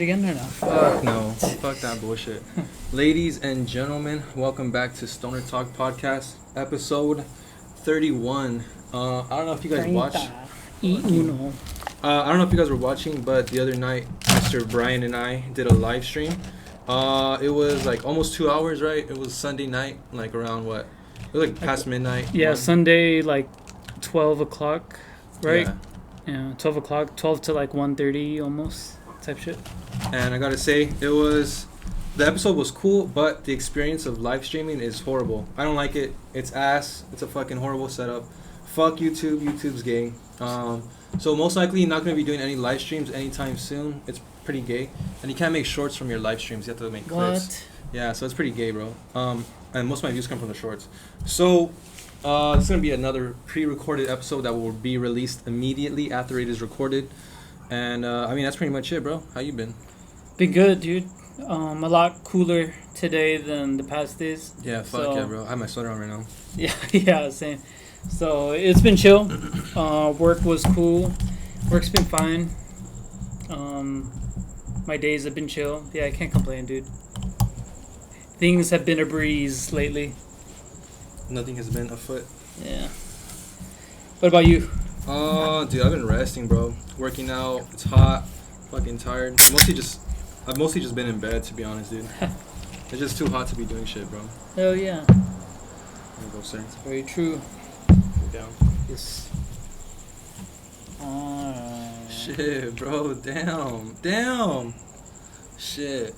Again or no? Fuck no. Fuck that bullshit. Ladies and gentlemen, welcome back to Stoner Talk Podcast, episode 31. I don't know if you guys watched. I don't know if you guys were watching, but the other night, Mr. Brian and I did a live stream. It was like almost 2 hours, right? It was Sunday night, like around what? It was like past midnight. Yeah, Sunday, like 12 o'clock, right? Yeah, 12 o'clock, 12 to like 1:30 almost, type shit. And I gotta say, the episode was cool, but the experience of live streaming is horrible. I don't like it. It's ass. It's a fucking horrible setup. Fuck YouTube. YouTube's gay. So most likely not gonna be doing any live streams anytime soon. It's pretty gay, and you can't make shorts from your live streams. You have to make clips. What? Yeah, so it's pretty gay, bro. And most of my views come from the shorts. So this is gonna be another pre-recorded episode that will be released immediately after it is recorded. And I mean, that's pretty much it, bro. How you been? Been good, dude. A lot cooler today than the past days. Yeah, fuck yeah, bro. I have my sweater on right now. Yeah, same. So it's been chill. Work was cool. Work's been fine. My days have been chill. Yeah, I can't complain, dude. Things have been a breeze lately. Nothing has been afoot. Yeah. What about you? Dude, I've been resting, bro. Working out. It's hot. Fucking tired. I've mostly just been in bed, to be honest, dude. It's just too hot to be doing shit, bro. Hell yeah. There you go, sir. It's very true. Go down. Yes. Shit, bro. Damn. Shit.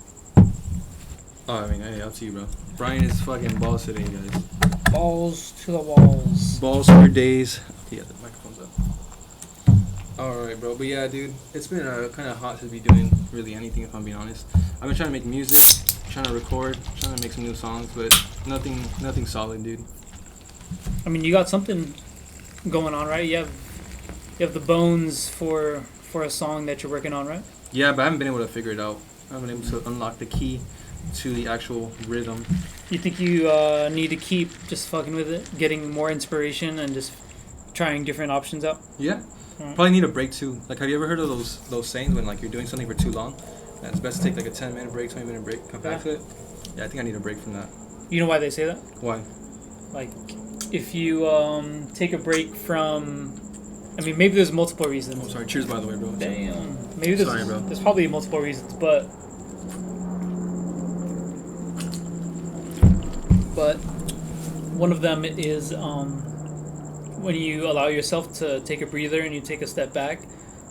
Oh, I mean, hey, up to you, bro. Brian is fucking ball sitting, guys. Balls to the walls. Balls for days. Okay, yeah, the microphone's up. Alright, bro. But yeah, dude, it's been kind of hot to be doing really anything, if I'm being honest. I've been trying to make music, trying to record, trying to make some new songs, but nothing solid, dude. I mean, you got something going on, right? You have the bones for a song that you're working on, right? Yeah, but I haven't been able to figure it out. I haven't been able to unlock the key to the actual rhythm. You think you need to keep just fucking with it, getting more inspiration and just trying different options out? Yeah. Probably need a break too. Like, have you ever heard of those sayings when like you're doing something for too long? And it's best to take like a 10-minute break, 20-minute break, come back to it. Yeah, I think I need a break from that. You know why they say that? Why? Like, if you take a break from, I mean, maybe there's multiple reasons. Oh, sorry. Cheers, by the way, bro. Damn. Maybe there's, sorry, bro. There's probably multiple reasons, but one of them is when you allow yourself to take a breather and you take a step back,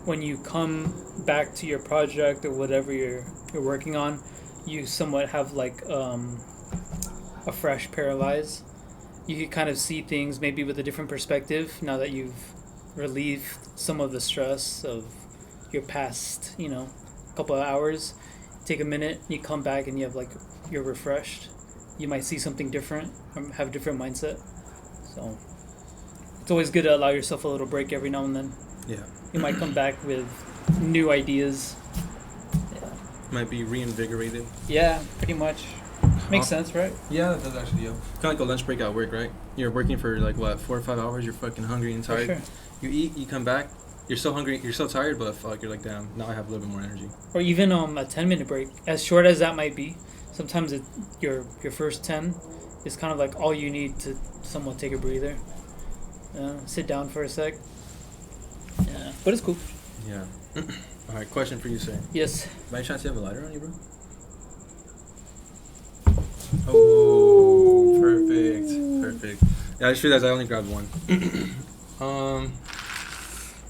when you come back to your project or whatever you're working on, you somewhat have like a fresh pair of eyes. You can kind of see things maybe with a different perspective now that you've relieved some of the stress of your past, couple of hours. Take a minute, you come back and you're refreshed. You might see something different, have a different mindset. So it's always good to allow yourself a little break every now and then. Yeah. You might come back with new ideas. Yeah. Might be reinvigorated. Yeah, pretty much. Makes sense, right? Yeah, that does actually, yo. Kind of like a lunch break at work, right? You're working for like, what, 4 or 5 hours? You're fucking hungry and tired. For sure. You eat, you come back. You're so hungry, you're so tired, but fuck, you're like, damn, now I have a little bit more energy. Or even a 10-minute break. As short as that might be, sometimes your first 10 is kind of like all you need to somewhat take a breather. Sit down for a sec. Yeah, but it's cool. Yeah. All right, question for you, sir. Yes. By any chance you have a lighter on you, bro? Oh, perfect. Yeah, I just realized I only grabbed one.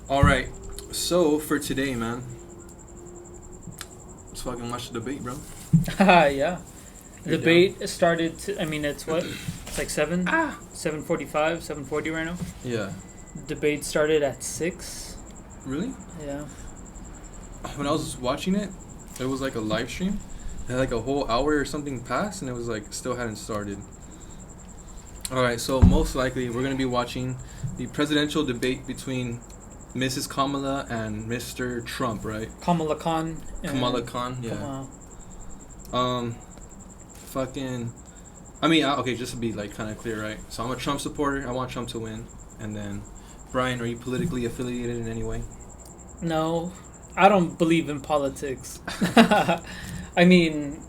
All right. So for today, man, let's fucking watch the debate, bro. Yeah. The debate started. It's what? It's like 7:45, 7:40 right now. Yeah. Debate started at 6. Really? Yeah. When I was watching it, it was like a live stream. It had like a whole hour or something passed, and it was like still hadn't started. All right, so most likely we're gonna be watching the presidential debate between Mrs. Kamala and Mr. Trump, right? Kamala Khan. Yeah. Fucking. I mean, okay, just to be like kind of clear, right? So I'm a Trump supporter. I want Trump to win. And then, Brian, are you politically affiliated in any way? No, I don't believe in politics. I mean,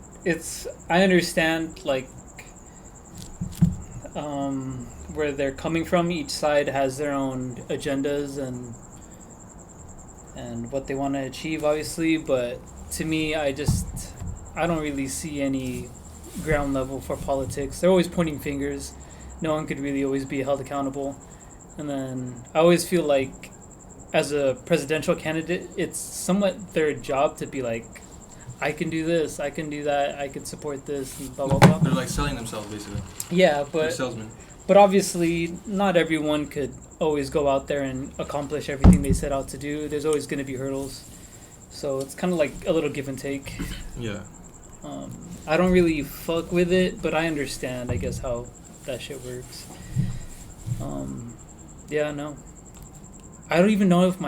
I understand, like, where they're coming from. Each side has their own agendas and what they want to achieve, obviously. But to me, I don't really see any ground level for politics. They're always pointing fingers. No one could really always be held accountable. And then I always feel like, as a presidential candidate, it's somewhat their job to be like, I can do this, I can do that, I can support this, and blah blah blah. They're like selling themselves, basically. Yeah, They're salesmen. but obviously, not everyone could always go out there and accomplish everything they set out to do. There's always going to be hurdles, so it's kind of like a little give and take. Yeah. I don't really fuck with it, but I understand, I guess, how that shit works. Yeah, no. I don't even know if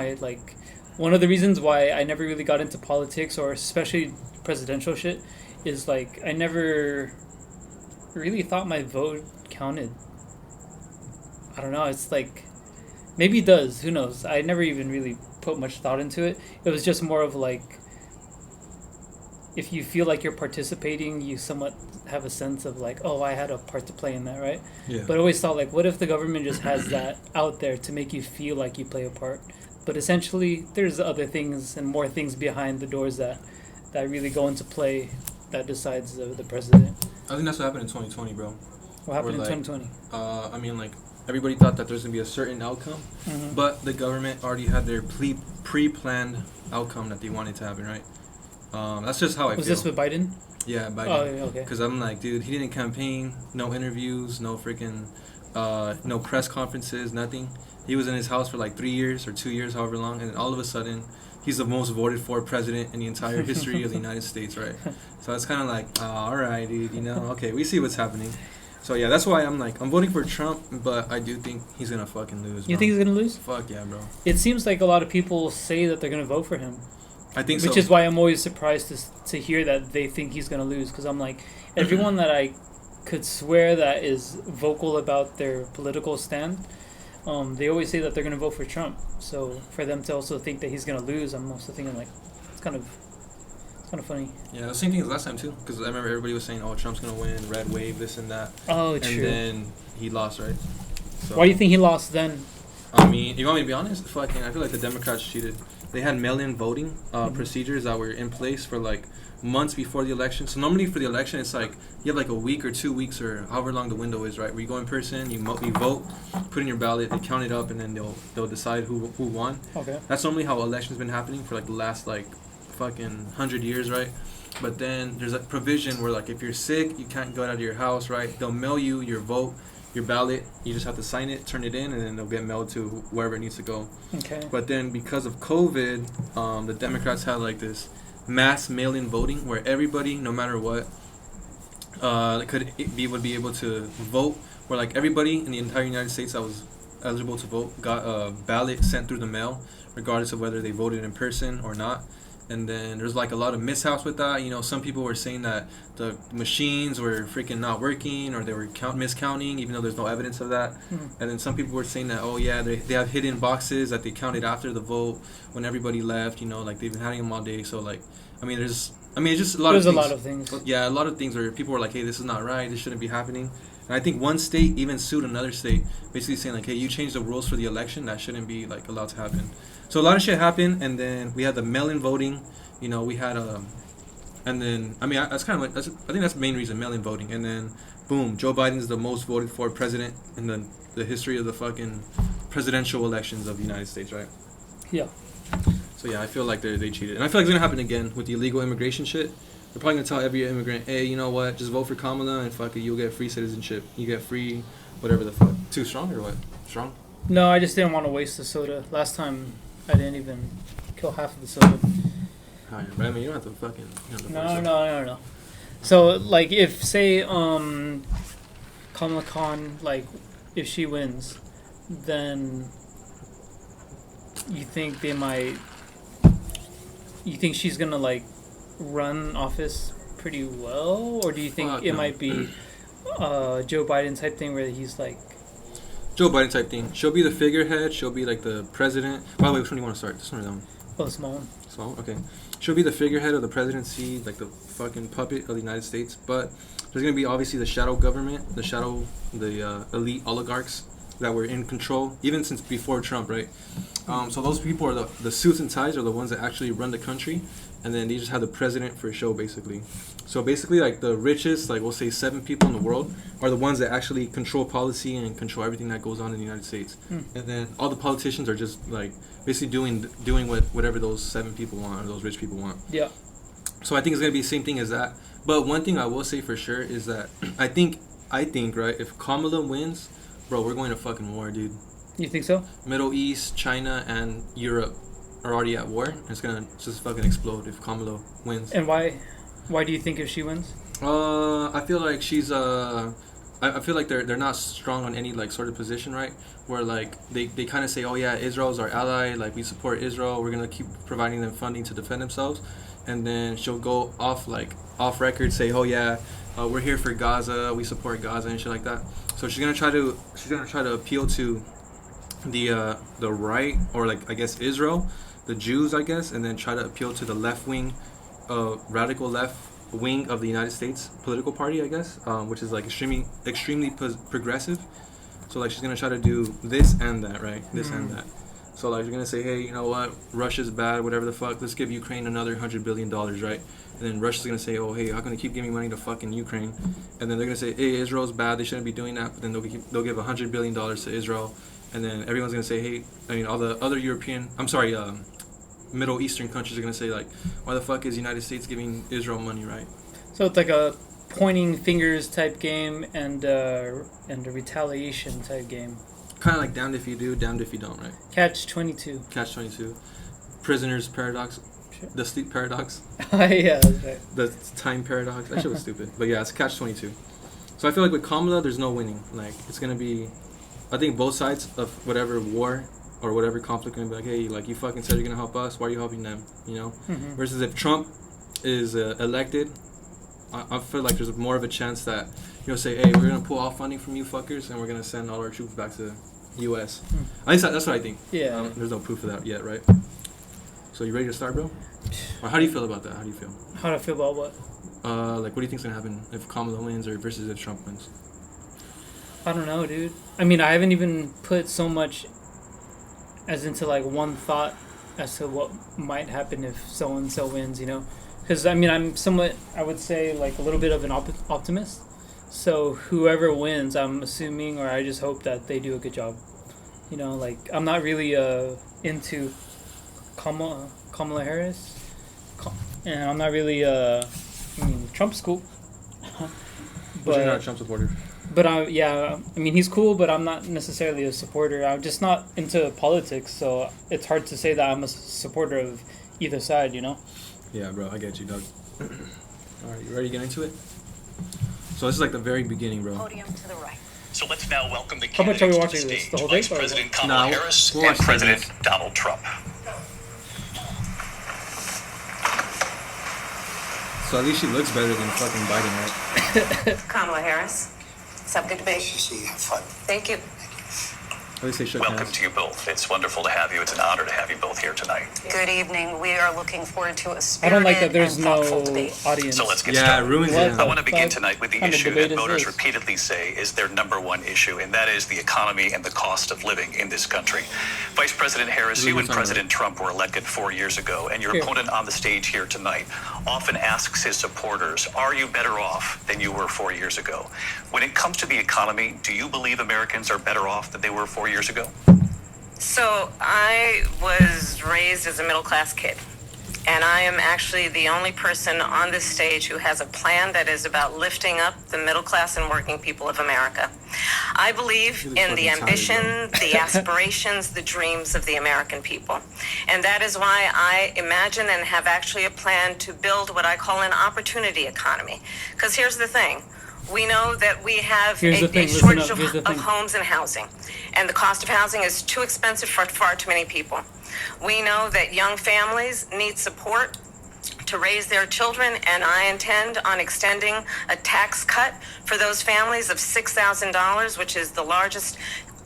one of the reasons why I never really got into politics, or especially presidential shit, is like I never really thought my vote counted. I don't know, it's like, maybe it does, who knows? I never even really put much thought into it. It was just more of like, if you feel like you're participating, you somewhat have a sense of like, oh, I had a part to play in that, right? Yeah. But I always thought, like, what if the government just has that out there to make you feel like you play a part? But essentially, there's other things and more things behind the doors that really go into play that decides the president. I think that's what happened in 2020, bro. What happened in Like, 2020? I mean, like, everybody thought that there's going to be a certain outcome, Mm-hmm. but the government already had their pre-planned outcome that they wanted to happen, right? That's just how I feel. Was this with Biden? Yeah, Biden. Oh, yeah, okay. Because I'm like, dude, he didn't campaign, no interviews, no freaking, no press conferences, nothing. He was in his house for like 3 years or 2 years, however long, and all of a sudden, he's the most voted for president in the entire history of the United States, right? So it's kind of like, all right, dude, okay, we see what's happening. So yeah, that's why I'm voting for Trump, but I do think he's gonna fucking lose. Bro. You think he's gonna lose? Fuck yeah, bro. It seems like a lot of people say that they're gonna vote for him. I think so. Which is why I'm always surprised to hear that they think he's going to lose. Because I'm like, everyone that I could swear that is vocal about their political stand, they always say that they're going to vote for Trump. So for them to also think that he's going to lose, I'm also thinking like, it's kind of funny. Yeah, the same thing as last time too. Because I remember everybody was saying, "Oh, Trump's going to win, red wave, this and that." Oh, and true. And then he lost, right? So, why do you think he lost then? I mean, you want me to be honest? Fucking, I feel like the Democrats cheated. They had mail-in voting procedures that were in place for like months before the election. So normally for the election, it's like you have like a week or 2 weeks or however long the window is, right? Where you go in person, you vote, put in your ballot, they count it up, and then they'll decide who won. Okay. That's normally how elections been happening for like the last like fucking 100 years, right? But then there's a provision where like if you're sick, you can't go out of your house, right? They'll mail you your vote, your ballot. You just have to sign it, turn it in, and then they'll get mailed to wherever it needs to go. Okay. But then because of COVID, the Democrats had like this mass mail-in voting where everybody, no matter what, would be able to vote. Where like everybody in the entire United States that was eligible to vote got a ballot sent through the mail, regardless of whether they voted in person or not. And then there's like a lot of mishaps with that. Some people were saying that the machines were freaking not working, or they were miscounting, even though there's no evidence of that. Mm-hmm. And then some people were saying that, oh yeah, they have hidden boxes that they counted after the vote when everybody left. Like they've been having them all day. So like, it's just a lot There's of things. a lot of things. Yeah, a lot of things where people were like, hey, this is not right. This shouldn't be happening. And I think one state even sued another state, basically saying like, hey, you changed the rules for the election. That shouldn't be like allowed to happen. So a lot of shit happened, and then we had the mail-in voting. We had and then that's kind of like I think that's the main reason, mail-in voting. And then boom, Joe Biden's the most voted for president in the history of the fucking presidential elections of the United States, right? Yeah. So yeah, I feel like they cheated, and I feel like it's gonna happen again with the illegal immigration shit. They're probably gonna tell every immigrant, hey, you know what? Just vote for Kamala, and fuck it, you'll get free citizenship. You get free, whatever the fuck. Too strong or what? Strong? No, I just didn't want to waste the soda. Last time, I didn't even kill half of the soda. Oh, yeah, but you don't have to fucking. No. So, like, if, say, Kamala Khan, like, if she wins, then you think she's gonna, like, run office pretty well? Or do you think it might be Joe Biden type thing where he's, like... Joe Biden type thing. She'll be the figurehead. She'll be, like, the president. By the way, which one do you want to start? This one or that one? Oh, the small one. Small? Okay. She'll be the figurehead of the presidency, like the fucking puppet of the United States. But there's going to be obviously the shadow government, the elite oligarchs that were in control, even since before Trump, right? So those people are the suits and ties are the ones that actually run the country. And then they just have the president for a show, basically. So basically, like, the richest, like, we'll say 7 people in the world are the ones that actually control policy and control everything that goes on in the United States. And then all the politicians are just, like, basically doing whatever those 7 people want or those rich people want. Yeah. So I think it's going to be the same thing as that. But one thing I will say for sure is that I think, right, if Kamala wins, bro, we're going to fucking war, dude. You think so? Middle East, China, and Europe are already at war. It's gonna just fucking explode if Kamala wins. And why do you think if she wins? I feel like she's I feel like they're not strong on any like sort of position, right? Where like they kind of say, oh yeah, Israel's our ally, like we support Israel, we're gonna keep providing them funding to defend themselves, and then she'll go off record, say, oh yeah, we're here for Gaza, we support Gaza and shit like that. So she's gonna try to appeal to the right, or like I guess Israel, the Jews, I guess, and then try to appeal to the left wing, radical left wing of the United States political party, I guess, which is like extremely progressive. So like she's gonna try to do this and that, right? This and that. So like you're gonna say, hey, you know what? Russia's bad, whatever the fuck. Let's give Ukraine another $100 billion, right? And then Russia's gonna say, oh hey, how can they keep giving money to fucking Ukraine? And then they're gonna say, hey, Israel's bad. They shouldn't be doing that. But then they'll give $100 billion to Israel. And then everyone's gonna say, hey, I mean, all the other Middle Eastern countries are gonna say like, why the fuck is the United States giving Israel money, right? So it's like a pointing fingers type game and a retaliation type game. Kind of like damned if you do, damned if you don't, right? Catch-22. Catch-22. Prisoner's paradox. Sure. The sleep paradox. Yeah, that's right. The time paradox. That shit was stupid. But yeah, it's catch-22. So I feel like with Kamala, there's no winning. Like, it's gonna be, I think both sides of whatever war or whatever conflict are gonna be like, hey, like you fucking said you're gonna help us, why are you helping them? You know? Versus if Trump is elected, I feel like there's more of a chance that you'll say, hey, we're gonna pull all funding from you fuckers and we're gonna send all our troops back to U.S. At least that's what I think. Yeah. There's no proof of that yet, right? So you ready to start, bro? Or how do you feel about that? How do you feel? How do I feel about what? Like, what do you think's gonna happen if Kamala wins or versus if Trump wins? I don't know, dude. I mean, I haven't even put so much as into like one thought as to what might happen if so and so wins, you know? Because I mean, I'm somewhat, I would say, like a little bit of an optimist. So whoever wins, I'm assuming, or I just hope that they do a good job. You know, like I'm not really into Kamala Harris, and I'm not really I mean, Trump's cool. But you're not a Trump supporter. But I mean, he's cool, but I'm not necessarily a supporter. I'm just not into politics, so it's hard to say that I'm a supporter of either side, you know? Yeah, bro, I get you, Doug. All right, you ready to get into it? So this is like the very beginning, bro. Podium to the right. So let's now welcome the How much are we candidates to watching the this? stage. The whole thing? Vice President Or Kamala Harris we'll and watch President this. Donald Trump. So at least she looks better than fucking Biden, right? Kamala Harris. It's up good to be. Nice to see you. Have fun. Thank you. At least they shook Welcome hands. to you both. It's wonderful to have you. It's an honor to have you both here tonight. Good evening. We are looking forward to a I spirited don't like that there's and no thoughtful debate. audience. So let's get Yeah, it started. ruins What it. the I want to begin fuck tonight with the kind of issue debate that is voters this? repeatedly say is their number one issue, and that is the economy and the cost of living in this country. Vice President Harris, you and President Trump were elected 4 years ago, and your Here. opponent on the stage here tonight often asks his supporters, are you better off than you were 4 years ago? When it comes to the economy, do you believe Americans are better off than they were 4 years ago? So I was raised as a middle-class kid, and I am actually the only person on this stage who has a plan that is about lifting up the middle class and working people of America. I believe You're in the fucking ambition, tired, the aspirations, the dreams of the American people. And that is why I imagine and have actually a plan to build what I call an opportunity economy. Because here's the thing. We know that we have Here's the thing, a listen shortage up, here's the of thing. homes and housing. And the cost of housing is too expensive for far too many people. We know that young families need support to raise their children, and I intend on extending a tax cut for those families of $6,000, which is the largest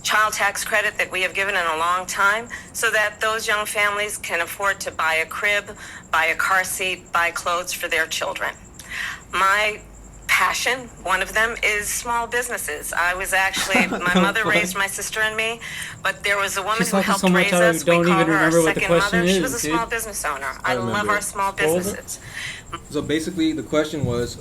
child tax credit that we have given in a long time so that those young families can afford to buy a crib, buy a car seat, buy clothes for their children. My passion, one of them, is small businesses. I was actually, my mother raised my sister and me, but there was a woman She's who talking helped so much raise out of us. don't We call even her our remember what the second question mother. She is, was a dude. small business owner. I I love remember our it. small businesses. So basically, the question was,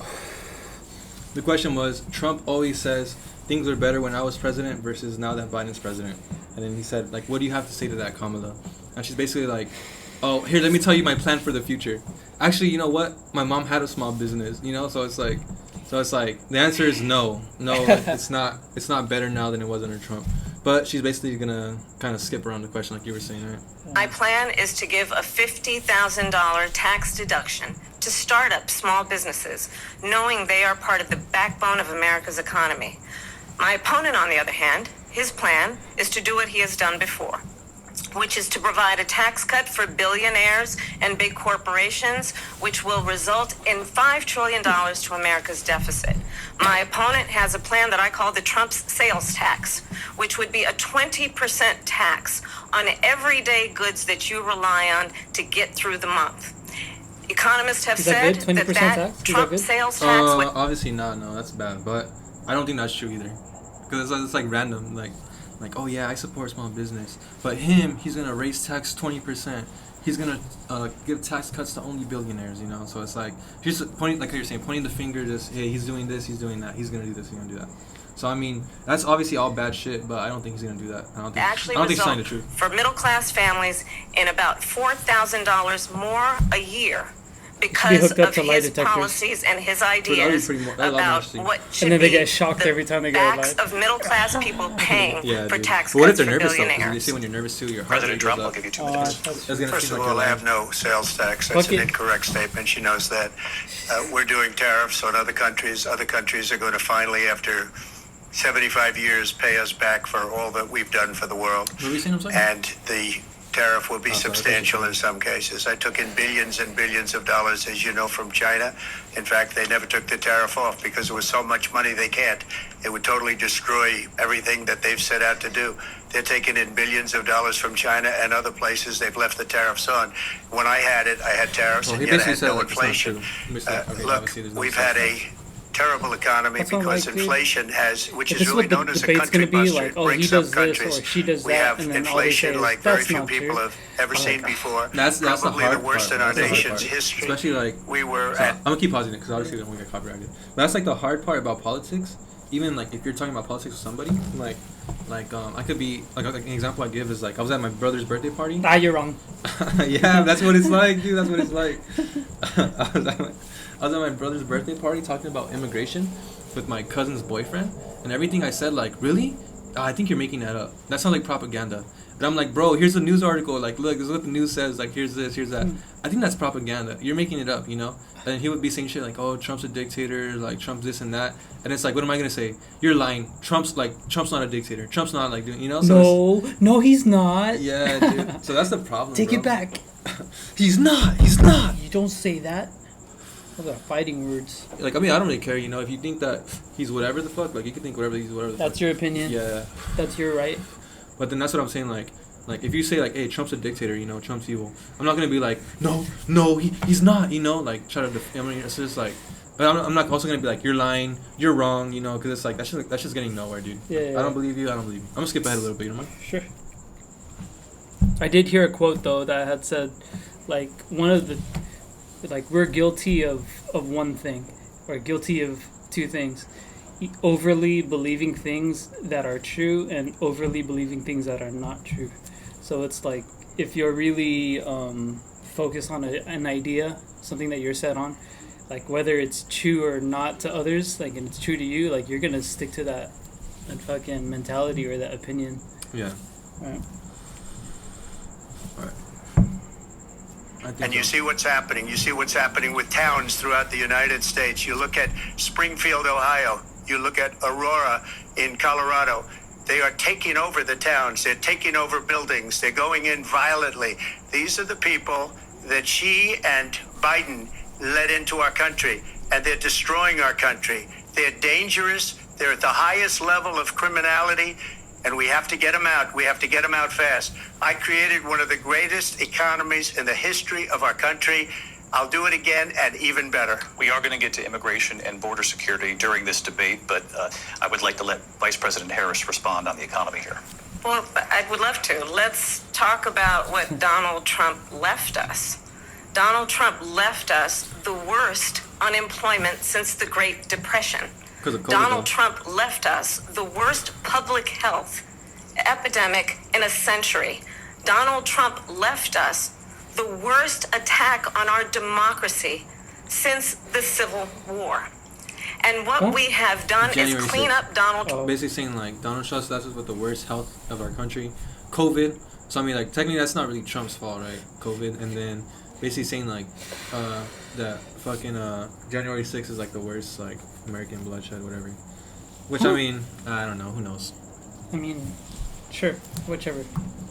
Trump always says things are better when I was president versus now that Biden's president. And then he said, like, what do you have to say to that, Kamala? And she's basically like, oh, here, let me tell you my plan for the future. Actually, you know what? My mom had a small business, you know? So it's like, the answer is no. No, it's not better now than it was under Trump. But she's basically going to kind of skip around the question like you were saying, right? My plan is to give a $50,000 tax deduction to start up small businesses, knowing they are part of the backbone of America's economy. My opponent, on the other hand, his plan is to do what he has done before, which is to provide a tax cut for billionaires and big corporations, which will result in $5 trillion to America's deficit. My opponent has a plan that I call the Trump's sales tax, which would be a 20% tax on everyday goods that you rely on to get through the month. Economists have said that Trump sales tax would... Obviously not, no, that's bad. But I don't think that's true either. Because it's like random, like, oh yeah, I support small business. But he's going to raise tax 20%. He's going to give tax cuts to only billionaires, you know? So it's like, he's pointing, like you're saying, pointing the finger, just, hey, he's doing this, he's doing that. He's going to do this, he's going to do that. So, I mean, that's obviously all bad shit, but I don't think he's going to do that. I don't think he's telling the truth. For middle-class families in about $4,000 more a year because of his policies and his ideas about what should and then they be get shocked every time they get a backs light. of middle-class people paying for tax but what if cuts they're for nervous though? billionaires. Because they say when you're nervous too, your heart President rate goes Trump, I'll up. give you 2 minutes. First of all, I have no sales tax. That's an incorrect statement. She knows that. We're doing tariffs on other countries. Other countries are going to finally, after 75 years, pay us back for all that we've done for the world. What were you saying, I'm sorry? And the tariff will be substantial in some cases. I took in billions and billions of dollars, as you know, from China. In fact, they never took the tariff off because there was so much money they can't. It would totally destroy everything that they've set out to do. They're taking in billions of dollars from China and other places. They've left the tariffs on. When I had it, I had tariffs and yet I had no inflation. Look, we've had a terrible economy because inflation has, which is really known as a country buster. It breaks up countries. We have inflation like very few people have ever seen before. That's probably the the worst in our nation's history. Especially like we were at. I'm gonna keep pausing it because obviously we don't want to get copyrighted. But that's like the hard part about politics. Even like if you're talking about politics with somebody, I could be like an example I give is like I was at my brother's birthday party. You're wrong. Yeah, that's what it's like, dude. That's what it's like. I was at my brother's birthday party talking about immigration with my cousin's boyfriend, and everything I said, like, really? I think you're making that up. That sounds like propaganda. And I'm like, bro, here's a news article. Like, look, this is what the news says. Like, here's this, here's that. I think that's propaganda. You're making it up, you know? And he would be saying shit like, oh, Trump's a dictator, like, Trump's this and that. And it's like, what am I going to say? You're lying. Trump's not a dictator. Trump's not, like, doing, you know? So no, he's not. Yeah, dude. So that's the problem, Take bro. it back. He's not. You don't say that. Those are fighting words. Like, I mean, I don't really care, you know? If you think that he's whatever the fuck, like, you can think whatever he's whatever the fuck. That's your opinion. Yeah. That's your right. But then that's what I'm saying, like if you say, like, hey, Trump's a dictator, you know, Trump's evil, I'm not going to be like, no, he's not, you know? Like, try to, I mean, it's just like, but I'm not also going to be like, you're lying, you're wrong, you know? Because it's like, that's just getting nowhere, dude. Yeah. I don't believe you. I'm going to skip ahead a little bit, you know what? Sure. I did hear a quote, though, that had said, like, one of the, like, we're guilty of one thing, or guilty of two things. Overly believing things that are true and overly believing things that are not true. So it's like, if you're really focused on an idea, something that you're set on, like whether it's true or not to others, like, and it's true to you, like, you're gonna stick to that fucking mentality or that opinion. Yeah. Right. And you see what's happening. You see what's happening with towns throughout the United States. You look at Springfield, Ohio. You look at Aurora in Colorado. They are taking over the towns. They're taking over buildings. They're going in violently. These are the people that Xi and Biden led into our country, and they're destroying our country. They're dangerous. They're at the highest level of criminality. and we have to get them out. We have to get them out fast. I created one of the greatest economies in the history of our country. I'll do it again and even better. We are going to get to immigration and border security during this debate, but I would like to let Vice President Harris respond on the economy here. Well, I would love to. Let's talk about what Donald Trump left us. Donald Trump left us the worst unemployment since the Great Depression. Donald Trump left us the worst public health epidemic in a century. Donald Trump left us the worst attack on our democracy since the Civil War. And what we have done is clean up Donald Trump. Basically saying like Donald Trump left us with the worst health of our country. COVID. So I mean like technically that's not really Trump's fault, right? COVID. And then basically saying like that fucking January 6th is like the worst like American bloodshed, whatever. Which I mean, I don't know, who knows? I mean, sure, whichever.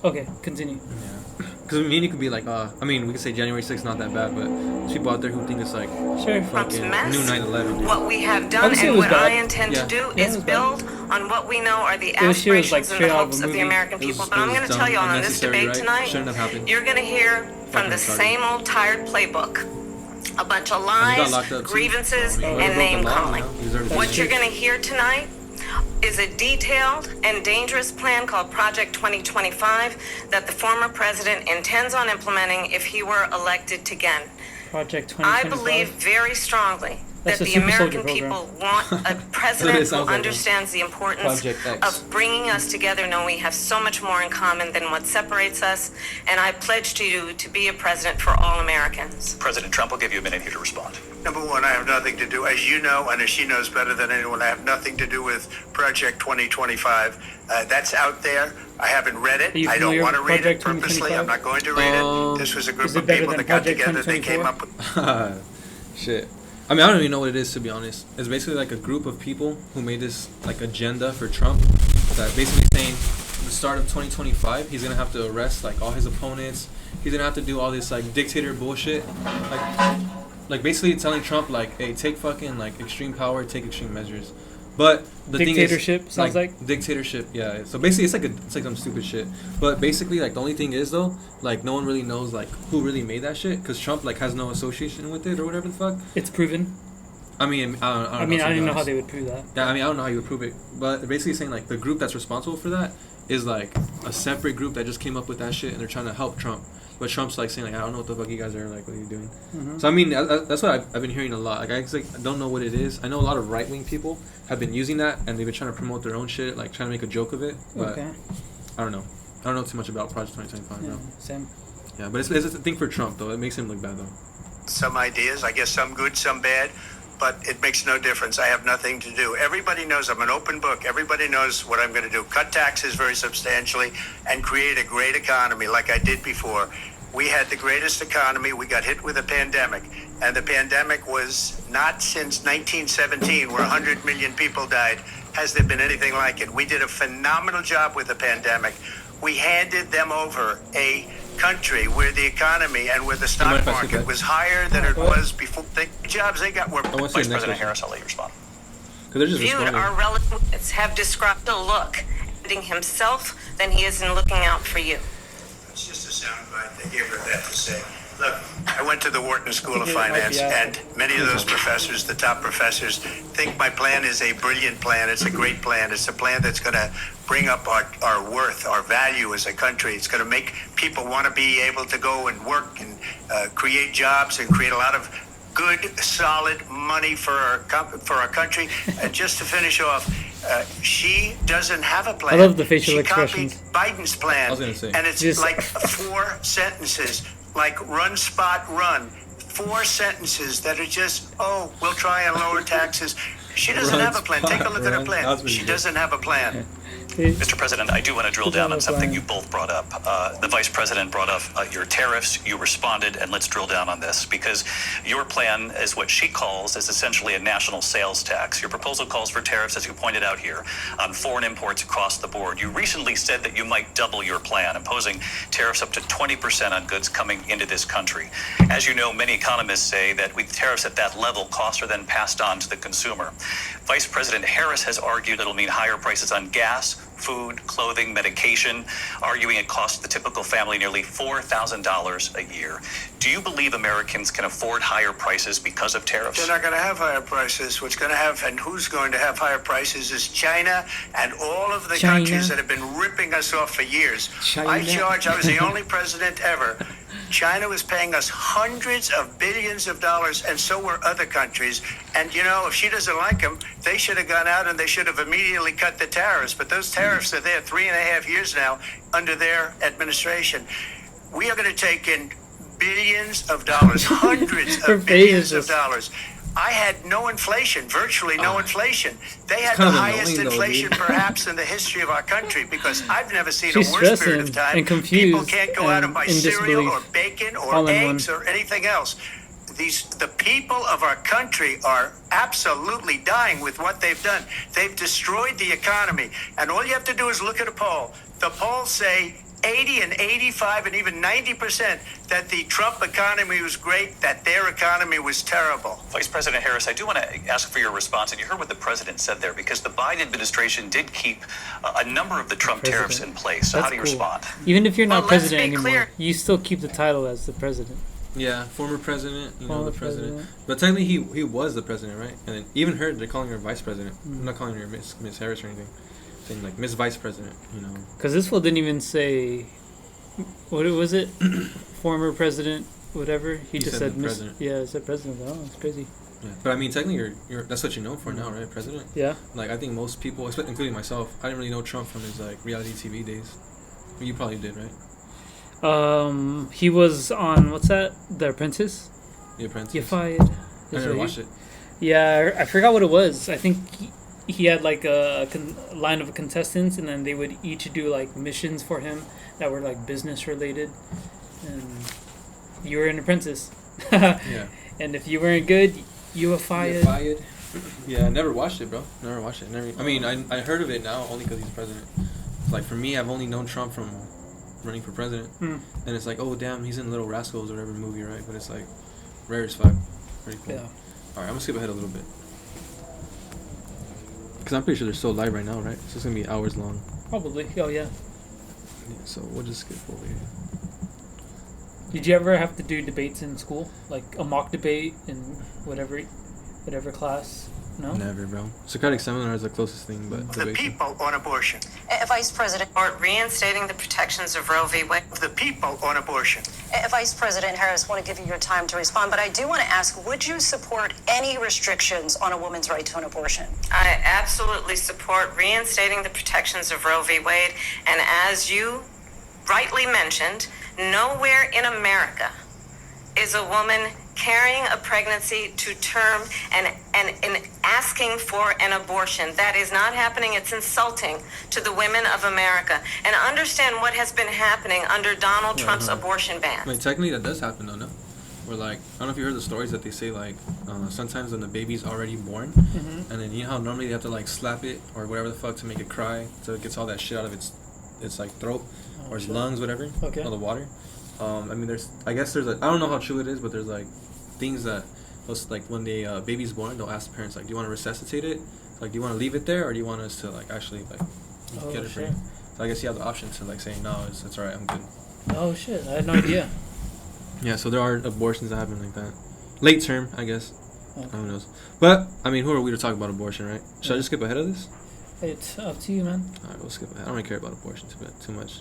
Okay, continue. Yeah. Because I mean, it could be like, I mean, we could say January 6th not that bad, but there's people out there who think it's like Sure. fucking new 9/11. What we have done Obviously, it and was what I bad. intend Yeah. to do Yeah, it is was build on what we know are the This year was, like, aspirations and straight the out of a hopes of the movie. American It was- people. But it I'm was going to dumb, tell you on this unnecessary, debate right? tonight, Shouldn't have happened. you're going to hear from the Fucking same old tired playbook. A bunch of And he got lies, locked up, too. grievances, He and broke the name law, calling. you know? He deserved to What be you're shot. going to hear tonight is a detailed and dangerous plan called Project 2025 that the former president intends on implementing if he were elected again. Project I 2025. believe very strongly That's that a the super American soldier people program. want a It president who sounds like understands the importance Project X. of bringing us together, knowing we have so much more in common than what separates us. And I pledge to you to be a president for all Americans. President Trump will give you a minute here to respond. Number one, I have nothing to do, as you know, and as she knows better than anyone, I have nothing to do with Project 2025. That's out there. I haven't read it. Are you I don't familiar want to with read it Project purposely. 2025? I'm not going to read it. This was a group Is it of better people than that got Project together. They came 2024? up with. Shit. I mean, I don't even know what it is, to be honest. It's basically like a group of people who made this like agenda for Trump that basically saying the start of 2025 he's gonna have to arrest like all his opponents. He's gonna have to do all this like dictator bullshit. Like basically telling Trump like, hey, take fucking like extreme power, take extreme measures. But the Dictatorship, thing is, sounds like? dictatorship, yeah. So basically, it's like some stupid shit. But basically, like the only thing is though, like no one really knows like who really made that shit because Trump like has no association with it or whatever the fuck. It's proven. I mean, I don't I mean, know, I to be didn't know how honest. they would prove that. Yeah, I mean, I don't know how you would prove it, but they're basically saying like the group that's responsible for that is like a separate group that just came up with that shit and they're trying to help Trump. But Trump's like saying like, I don't know what the fuck you guys are like, what are you doing? Mhm. So I mean, that's what I've been hearing a lot. Like I don't know what it is. I know a lot of right wing people have been using that and they've been trying to promote their own shit, like trying to make a joke of it. But Okay. I don't know. I don't know too much about Project 2025. Yeah, No. same. Yeah, but it's a thing for Trump though. It makes him look bad though. some ideas. I guess some good, some bad, but it makes no difference. I have nothing to do. Everybody knows I'm an open book. Everybody knows what I'm going to do. Cut taxes very substantially and create a great economy like I did before. We had the greatest economy. We got hit with a pandemic, and the pandemic was not since 1917 where 100 million people died. Has there been anything like it? We did a phenomenal job with the pandemic. We handed them over a country where the economy and where the stock market was higher than it was before. The jobs they got were. I want to Vice say President next Harris, I'll let you respond. because they're just Viewed, responding. our relatives have described a look himself than he is in looking out for you. It's just a soundbite. They gave her that to say. Look, I went to the Wharton School of Finance, and many of those professors, the top professors, think my plan is a brilliant plan. It's a great plan. It's a plan that's going to bring up our worth, our value as a country. It's going to make people want to be able to go and work and create jobs and create a lot of good, solid money for our country. And just to finish off, she doesn't have a plan. I love the facial she expressions. copied Biden's plan, I was gonna say. and it's Just- like 4 sentences, like run, spot, run. 4 sentences that are just, oh, we'll try and lower taxes. She doesn't Run, have a plan. Take a spot, look at her run. plan. That's what She you did. doesn't have a plan. Mr. President, I do want to drill down on something Brian. you both brought up. The Vice President brought up your tariffs. You responded, and let's drill down on this because your plan is what she calls is essentially a national sales tax. Your proposal calls for tariffs, as you pointed out here, on foreign imports across the board. You recently said that you might double your plan, imposing tariffs up to 20% on goods coming into this country. As you know, many economists say that with tariffs at that level, costs are then passed on to the consumer. Vice President Harris has argued it'll mean higher prices on gas, gas, food, clothing, medication, arguing it costs the typical family nearly $4,000 a year. Do you believe Americans can afford higher prices because of tariffs? They're not going to have higher prices. What's going to have, and who's going to have higher prices is China and all of the countries that have been ripping us off for years. I was the only president ever. China was paying us hundreds of billions of dollars, and so were other countries. And, if she doesn't like them, they should have gone out and they should have immediately cut the tariffs. But those tariffs are there 3.5 years now under their administration. We are going to take in billions of dollars, hundreds of billions of dollars. I had no inflation, virtually no inflation. They had the highest inflation perhaps in the history of our country, because I've never seen a worse period of time. And confused People can't go out and buy cereal or bacon or eggs or anything else. The people of our country are absolutely dying with what they've done. They've destroyed the economy. And all you have to do is look at a poll. The polls say 80 and 85 and even 90% that the Trump economy was great, that their economy was terrible. Vice President Harris, I do want to ask for your response, and you heard what the president said there, because the Biden administration did keep a number of the Trump tariffs in place. So how do you respond? Even if you're not president anymore, clear. you still keep the title as the president. Yeah, former president, Former the president. president. But technically, he was the president, right? And then even her, they're calling her vice president. I'm not calling her Miss Harris or anything. Saying like Miss Vice President, Because this fool didn't even say, what was it? Former president, whatever. He just said president. Yeah, it said president. Oh, it's crazy. Yeah. But I mean, technically, you're that's what you're known for now, right? President. Yeah. Like I think most people, including myself, I didn't really know Trump from his like reality TV days. You probably did, right? He was on what's that? The Apprentice. The Apprentice. You fired. I never watched it. Yeah, I forgot what it was. I think he had like a line of contestants, and then they would each do like missions for him that were like business related, and you were an apprentice. Yeah. And if you weren't good, you were fired. Yeah, I never watched it, bro. Never watched it. I mean, I heard of it now only because he's president. Like for me, I've only known Trump from running for president, and it's like, oh damn, he's in Little Rascals or whatever movie, right? But it's like rare as fuck. Pretty cool. Yeah. All right, I'm gonna skip ahead a little bit because I'm pretty sure they're still live right now, right? So it's gonna be hours long. Probably. Oh yeah. Yeah, so we'll just skip over here. Did you ever have to do debates in school, like a mock debate in whatever class? No. Never, bro. Socratic seminar is the closest thing, but The people on abortion. Vice President, or reinstating the protections of Roe v. Wade. The people on abortion. Vice President Harris, want to give you your time to respond, but I do want to ask, would you support any restrictions on a woman's right to an abortion? I absolutely support reinstating the protections of Roe v. Wade. And as you rightly mentioned, nowhere in America is a woman carrying a pregnancy to term and asking for an abortion. That is not happening. It's insulting to the women of America. And understand what has been happening under Donald Trump's abortion ban. I mean, technically that does happen though, no? Where like, I don't know if you heard the stories that they say like, sometimes when the baby's already born, and then you know how normally they have to like slap it or whatever the fuck to make it cry, so it gets all that shit out of its like throat or its lungs, whatever, Okay. all the water. I mean, I guess there's I don't know how true it is, but there's like things that like when the baby's born, they'll ask the parents like, do you want to resuscitate it? Like, do you want to leave it there, or do you want us to like actually like get it for you? So I guess you have the option to like say no, it's alright, I'm good. Oh shit! I had no idea. Yeah, so there are abortions that happen like that. Late term, I guess. Okay. Who knows? But I mean, who are we to talk about abortion, right? Should I just skip ahead of this? It's up to you, man. Alright, we'll skip ahead. I don't really care about abortion too much.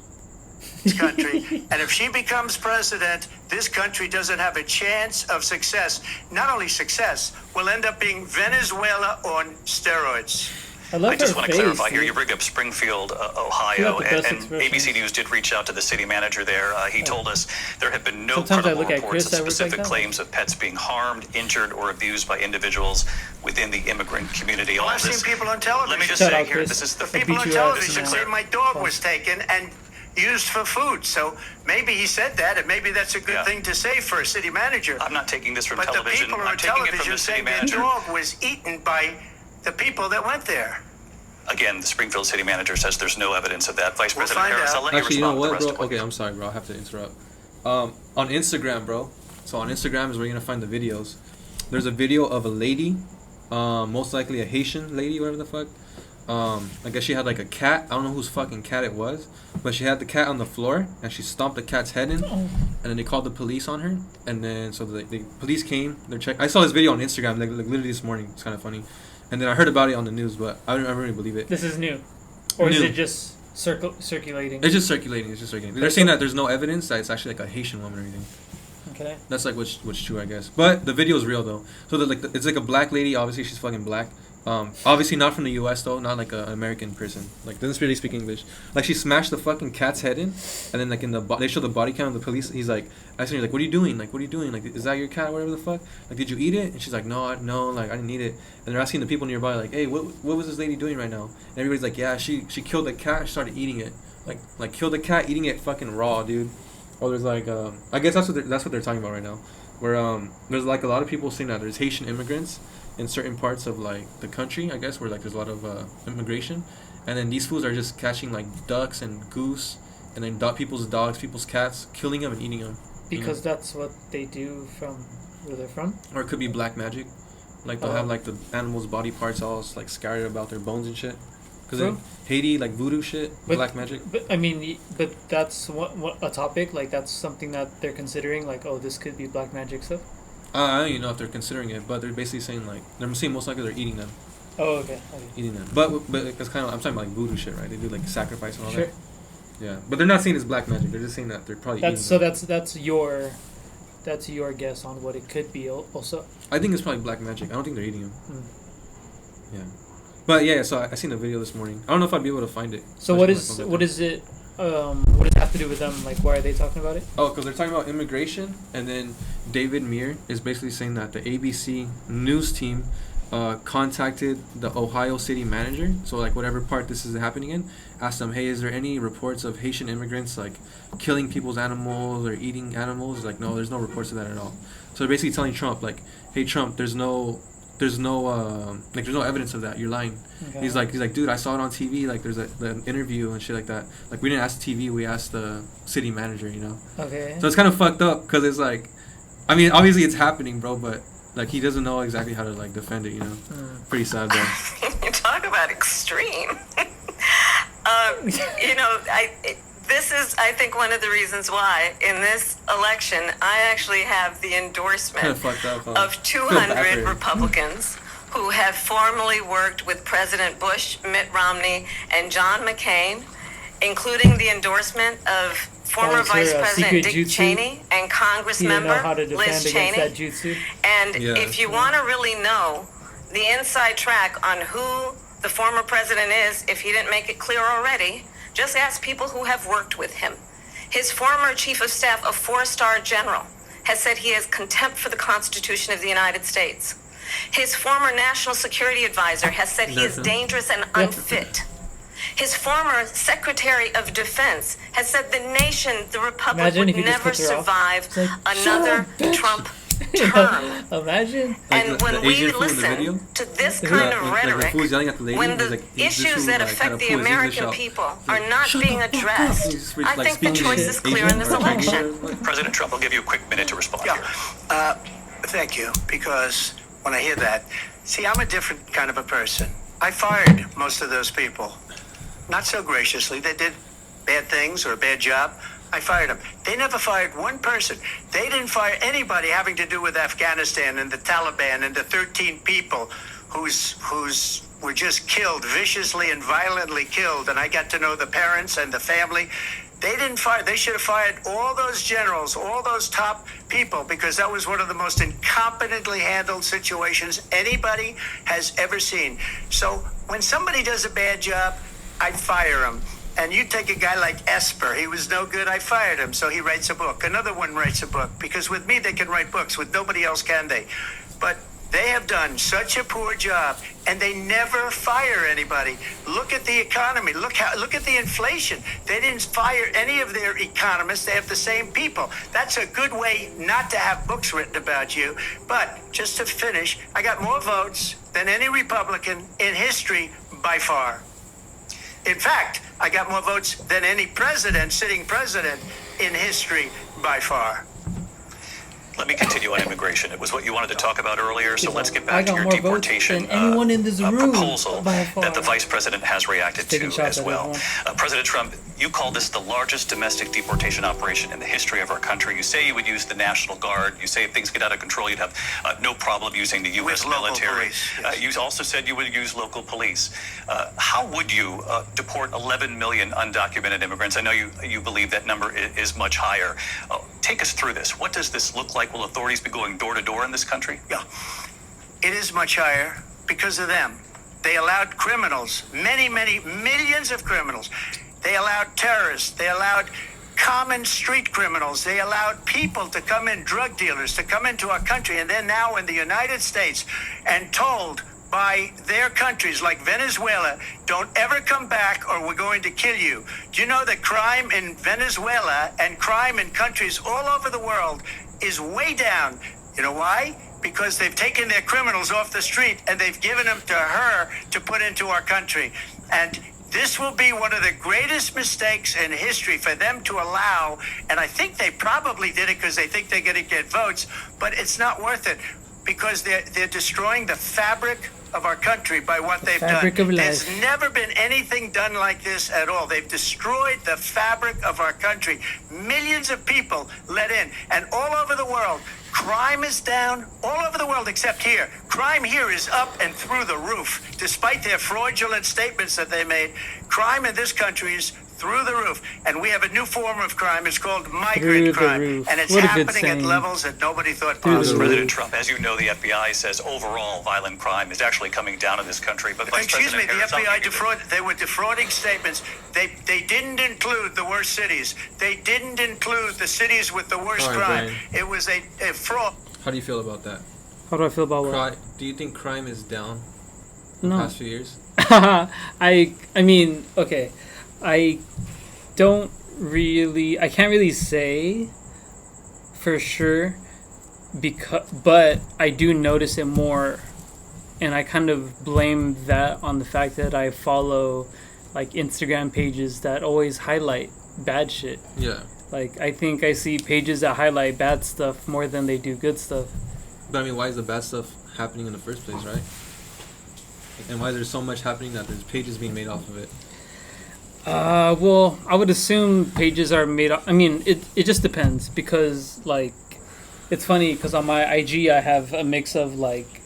This country, and if she becomes president, this country doesn't have a chance of success. Not only success, we'll end up being Venezuela on steroids. I just want to clarify here. You bring up Springfield, Ohio, and expressions. ABC News did reach out to the city manager there. He told us there have been no Sometimes I credible look at reports Chris of that works like specific that. claims of pets being harmed, injured, or abused by individuals within the immigrant community. Well, All I've this. seen people on television. Let me just Shout say out, here, Chris. this is the The people beat on you up television tonight. say my dog was taken and used for food. So maybe he said that, and maybe that's a good thing to say for a city manager. I'm not taking this from But the television. people I'm on taking it from television the city saying their manager. dog was eaten by the people that went there. Again, the Springfield city manager says there's no evidence of that. Vice We'll President find Harris, out. I'll let Actually, you you know respond to the what, rest bro? of it. Okay, I'm sorry, bro. I have to interrupt. On Instagram, bro. So on Instagram is where you're gonna find the videos. There's a video of a lady, most likely a Haitian lady, whatever the fuck. I guess she had like a cat. I don't know whose fucking cat it was, but she had the cat on the floor and she stomped the cat's head in, and then they called the police on her. And then so the police came. They're check. I saw this video on Instagram like literally this morning. It's kind of funny. And then I heard about it on the news, but I don't really believe it. This is new, or New. is it just circulating? It's just circulating. It's just circulating. They're saying that there's no evidence that it's actually like a Haitian woman or anything. Okay. That's like what's true, I guess. But the video is real though. So it's like a black lady. Obviously, she's fucking black. Obviously not from the U.S. though. Not like an American person. Like doesn't really speak English. Like she smashed the fucking cat's head in, and then like they show the body cam of the police. He's like, asking her like, what are you doing? Like, what are you doing? Like, is that your cat? Whatever the fuck. Like, did you eat it? And she's like, no, like I didn't eat it. And they're asking the people nearby like, hey, what was this lady doing right now? And everybody's like, yeah, she killed the cat. And started eating it. Like killed the cat, eating it fucking raw, dude. Or there's like, I guess that's what they're talking about right now. Where there's like a lot of people saying that there's Haitian immigrants in certain parts of like the country, I guess, where like there's a lot of immigration, and then these fools are just catching like ducks and goose, and then people's dogs, people's cats, killing them and eating them. Because that's what they do from where they're from. Or it could be black magic, like they'll have like the animals' body parts all like scattered about their bones and shit. Because in Haiti, like voodoo shit, black magic. But I mean, but that's what a topic like that's something that they're considering. Like, oh, this could be black magic stuff. I don't even know if they're considering it, but they're basically saying like they're saying most likely they're eating them. Oh, okay. Eating them, but it's kind of I'm talking about like voodoo shit, right? They do like sacrifice and all Sure. that. Yeah, but they're not saying it's black magic. They're just saying that they're probably eating So them. that's your guess on what it could be. Also, I think it's probably black magic. I don't think they're eating them. Mm. Yeah, but yeah. So I seen the video this morning. I don't know if I'd be able to find it. So what is it? What does it have to do with them? Like, why are they talking about it? Oh, because they're talking about immigration, and then David Muir is basically saying that the ABC news team contacted the Ohio City manager, so like whatever part this is happening in, asked them, hey, is there any reports of Haitian immigrants like killing people's animals or eating animals? Like, no, there's no reports of that at all. So they're basically telling Trump like, hey Trump, there's no evidence of that. You're lying. Okay. He's like, dude, I saw it on TV. Like, there's an interview and shit like that. Like, we didn't ask TV, we asked the city manager. You know. Okay. So it's kind of fucked up because it's like, I mean, obviously it's happening, bro, but like he doesn't know exactly how to like defend it. You know. Pretty sad though. You talk about extreme. This is, I think, one of the reasons why in this election I actually have the endorsement of 200 Republicans who have formally worked with President Bush, Mitt Romney, and John McCain, including the endorsement of former Vice President Dick Cheney and Congress member Liz Cheney. And if you want to really know the inside track on who the former president is, if he didn't make it clear already, just ask people who have worked with him. His former chief of staff, a 4-star general, has said he has contempt for the Constitution of the United States. His former national security advisor has said he is dangerous and unfit. His former Secretary of Defense has said the nation, the Republic, would never survive another Trump term. Imagine. And when we listen to this kind of rhetoric, when the issues that affect the American people are not being addressed, I think the choice is clear in this election. President Trump, I'll give you a quick minute to respond here. Thank you, because when I hear that, see, I'm a different kind of a person. I fired most of those people. Not so graciously. They did bad things or a bad job. I fired them. They never fired one person. They didn't fire anybody having to do with Afghanistan and the Taliban and the 13 people who's were just killed, viciously and violently killed. And I got to know the parents and the family. They didn't fire. They should have fired all those generals, all those top people, because that was one of the most incompetently handled situations anybody has ever seen. So when somebody does a bad job, I fire him. And you take a guy like Esper, he was no good, I fired him, so he writes a book. Another one writes a book, because with me they can write books, with nobody else can they. But they have done such a poor job, and they never fire anybody. Look at the economy, look at the inflation. They didn't fire any of their economists, they have the same people. That's a good way not to have books written about you. But just to finish, I got more votes than any Republican in history by far. In fact, I got more votes than any sitting president in history by far. Let me continue on immigration. It was what you wanted to talk about earlier, so let's get back to got your more votes deportation than anyone in this room proposal by far. that the vice president has reacted Taking to shots as at well. everyone. President Trump, you call this the largest domestic deportation operation in the history of our country. You say you would use the National Guard. You say if things get out of control, you'd have no problem using the U.S. With local military. police, yes. You also said you would use local police. How would you deport 11 million undocumented immigrants? I know you believe that number is much higher. Take us through this. What does this look like? Will authorities be going door to door in this country? Yeah. It is much higher because of them. They allowed criminals, many, many millions of criminals. They allowed terrorists. They allowed common street criminals. They allowed people to come in, drug dealers, to come into our country. And they're now in the United States and told by their countries like Venezuela, don't ever come back or we're going to kill you. Do you know that crime in Venezuela and crime in countries all over the world is way down? You know why? Because they've taken their criminals off the street and they've given them to her to put into our country. And this will be one of the greatest mistakes in history for them to allow. And I think they probably did it because they think they're going to get votes, but it's not worth it because they're destroying the fabric of our country by what they've done. There's never been anything done like this at all. They've destroyed the fabric of our country. Millions of people let in, and all over the world, crime is down all over the world except here. Crime here is up and through the roof. Despite their fraudulent statements that they made, crime in this country is through the roof. And we have a new form of crime. It's called migrant crime. And it's happening at levels that nobody thought possible. President Trump, as you know, the FBI says overall violent crime is actually coming down in this country. But Excuse me, the FBI they were defrauding statements. They didn't include the worst cities. They didn't include the cities with the worst crime. Brian. It was a fraud. How do you feel about that? How do I feel about what? Do you think crime is down the No. past few years? I mean, okay. I can't really say for sure but I do notice it more, and I kind of blame that on the fact that I follow like Instagram pages that always highlight bad shit. Yeah. Like I think I see pages that highlight bad stuff more than they do good stuff. But I mean, why is the bad stuff happening in the first place, right? And why is there so much happening that there's pages being made off of it? Well, I would assume pages are made up. I mean, it just depends because, like, it's funny because on my IG I have a mix of like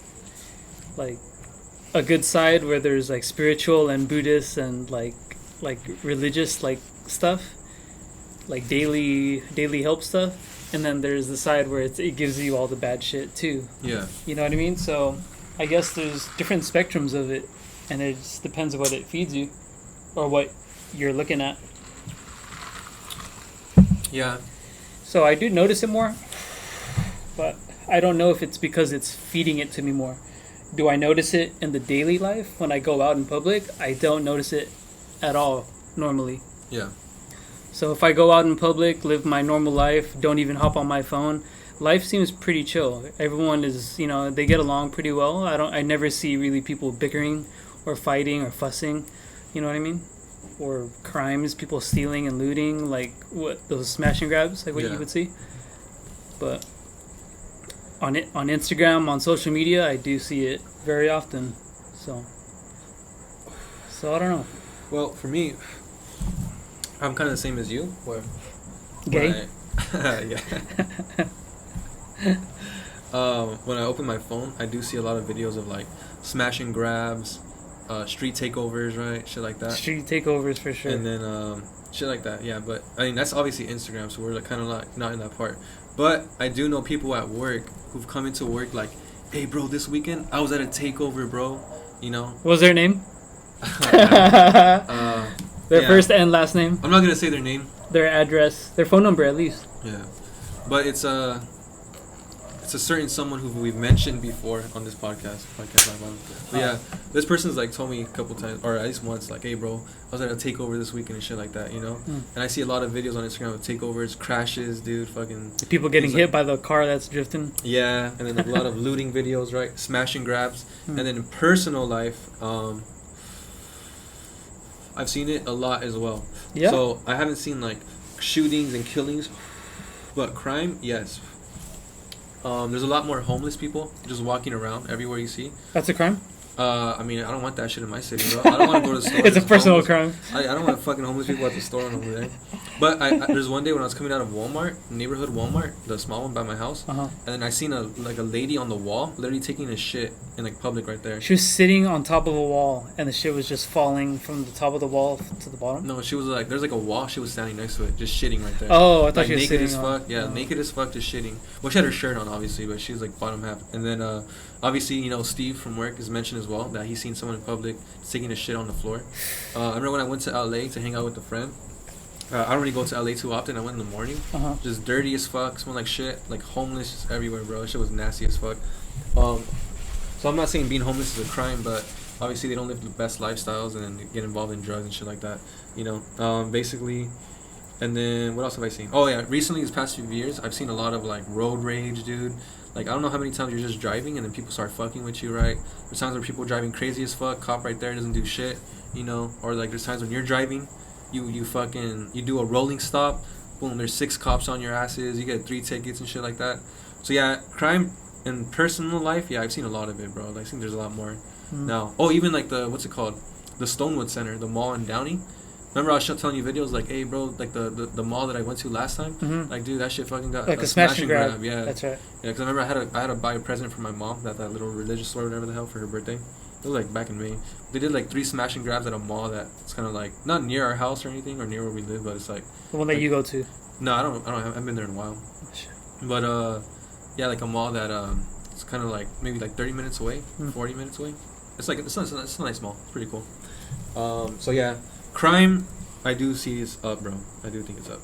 a good side where there's like spiritual and Buddhist and like religious like stuff, like daily help stuff, and then there's the side where it gives you all the bad shit too. Yeah. You know what I mean? So I guess there's different spectrums of it, and it just depends on what it feeds you or what you're looking at. Yeah. So I do notice it more, but I don't know if it's because it's feeding it to me more. Do I notice it in the daily life when I go out in public? I don't notice it at all normally. Yeah. So if I go out in public, live my normal life, don't even hop on my phone, life seems pretty chill. Everyone is, they get along pretty well. I never see really people bickering or fighting or fussing. You know what I mean? Or crimes, people stealing and looting, like what those smash and grabs, like what you would see. But on Instagram, on social media, I do see it very often. So I don't know. Well, for me, I'm kind of the same as you. Where Gay? Yeah. When I open my phone, I do see a lot of videos of like smash and grabs, street takeovers, right? Shit like that. Street takeovers for sure. And then shit like that, yeah. But I mean, that's obviously Instagram, so we're like kind of like not in that part. But I do know people at work who've come into work like, "Hey, bro, this weekend I was at a takeover, bro." You know. What's their name? Their first and last name. I'm not gonna say their name. Their address, their phone number at least. Yeah, but it's a certain someone who we've mentioned before on this podcast. But yeah, this person's like told me a couple times, or at least once, like, "Hey, bro, I was at a takeover this weekend and shit like that," you know. And I see a lot of videos on Instagram of takeovers, crashes, dude, fucking people getting hit by the car that's drifting. Yeah, and then a lot of looting videos, right? Smash and grabs, and then in personal life, I've seen it a lot as well. Yeah. So I haven't seen like shootings and killings, but crime, yes. There's a lot more homeless people just walking around everywhere you see. That's a crime? I mean, I don't want that shit in my city, bro. I don't want to go to the store. It's a personal crime. I don't want fucking homeless people at the store and over there. But there's one day when I was coming out of Walmart, neighborhood Walmart, the small one by my house, and then I seen a lady on the wall literally taking a shit in like public right there. She was sitting on top of a wall, and the shit was just falling from the top of the wall to the bottom. No, she was like, there's like a wall. She was standing next to it, just shitting right there. Oh, I thought like she was naked sitting as fuck. on. Yeah, naked as fuck, just shitting. Well, she had her shirt on, obviously, but she was like bottom half. And then obviously, you know, Steve from work has mentioned as well that he's seen someone in public taking a shit on the floor. I remember when I went to LA to hang out with a friend. I don't really go to LA too often. I went in the morning. Just dirty as fuck, smelled like shit, like homeless just everywhere, bro. Shit was nasty as fuck. So I'm not saying being homeless is a crime, but obviously they don't live the best lifestyles and then they get involved in drugs and shit like that, you know. Basically, and then what else have I seen? Oh yeah, recently these past few years, I've seen a lot of like road rage, dude. Like I don't know how many times you're just driving and then people start fucking with you, right? There's times where people are driving crazy as fuck, cop right there doesn't do shit, you know. Or like there's times when you're driving, you do a rolling stop, boom, there's 6 cops on your asses, you get 3 tickets and shit like that. So yeah, crime in personal life, yeah, I've seen a lot of it, bro. I think there's a lot more now. Oh, even like the what's it called, the Stonewood Center, the mall in Downey. Remember I was telling you videos like, hey bro, like the mall that I went to last time, like dude, that shit fucking got like a smash and grab. Yeah, that's right. Yeah, because I remember I had to buy a present for my mom, that little religious store, whatever the hell, for her birthday. It was like back in May. They did like 3 smash and grabs at a mall that's kind of like not near our house or anything or near where we live, but it's like the one that like, you go to. No, I haven't been there in a while. But yeah, like a mall that it's kind of like maybe like 30 minutes away, 40 minutes away. It's like it's a nice mall. It's pretty cool. So yeah, crime I do see is up, bro. I do think it's up.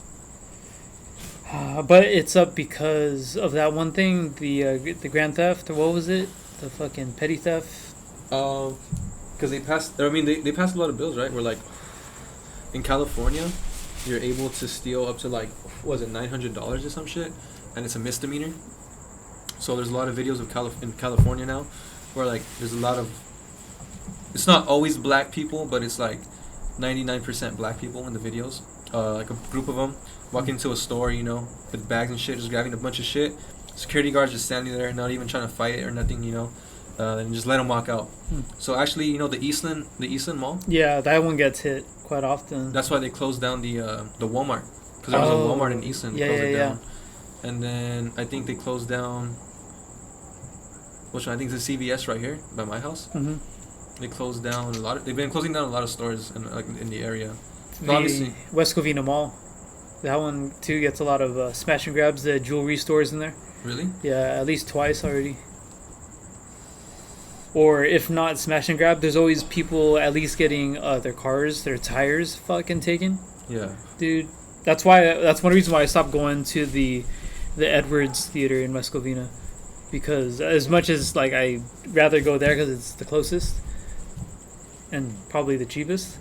But it's up because of that one thing, the grand theft, or what was it? The fucking petty theft. Because they passed. I mean, they passed a lot of bills, right? Where like in California, you're able to steal up to like what was it, $900 or some shit, and it's a misdemeanor. So there's a lot of videos of in California now, where like there's a lot of. It's not always black people, but it's like 99% black people in the videos. Like a group of them walk into a store, you know, with bags and shit, just grabbing a bunch of shit. Security guards just standing there, not even trying to fight it or nothing, you know, and just let them walk out. So actually, you know, the Eastland Mall. Yeah, that one gets hit quite often. That's why they closed down the Walmart, because there was a Walmart in Eastland. They closed it down. And then I think they closed down. Which one? I think it's a CVS right here by my house. They closed down a lot. They've been closing down a lot of stores in the area. The West Covina Mall. That one too gets a lot of smash and grabs. The jewelry stores in there. Really? Yeah, at least twice already. Or if not smash and grab, there's always people at least getting their cars, their tires fucking taken. Yeah. Dude, that's one reason why I stopped going to the Edwards Theater in West Covina, because as much as like I rather go there because it's the closest and probably the cheapest.